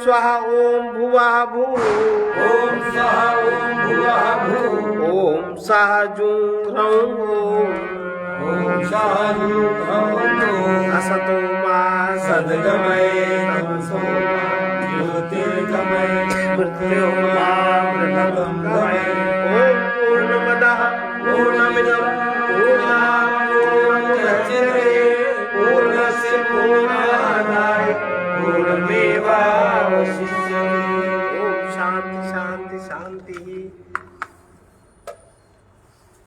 स्वः ॐ भुवः भुः ॐ सः जूं ह्रौं असतो मा सद्गमय तमसो ज्योतिर्गमय मृत्योर्मामृतंगमय। ॐ पूर्णमदः पूर्णमिदं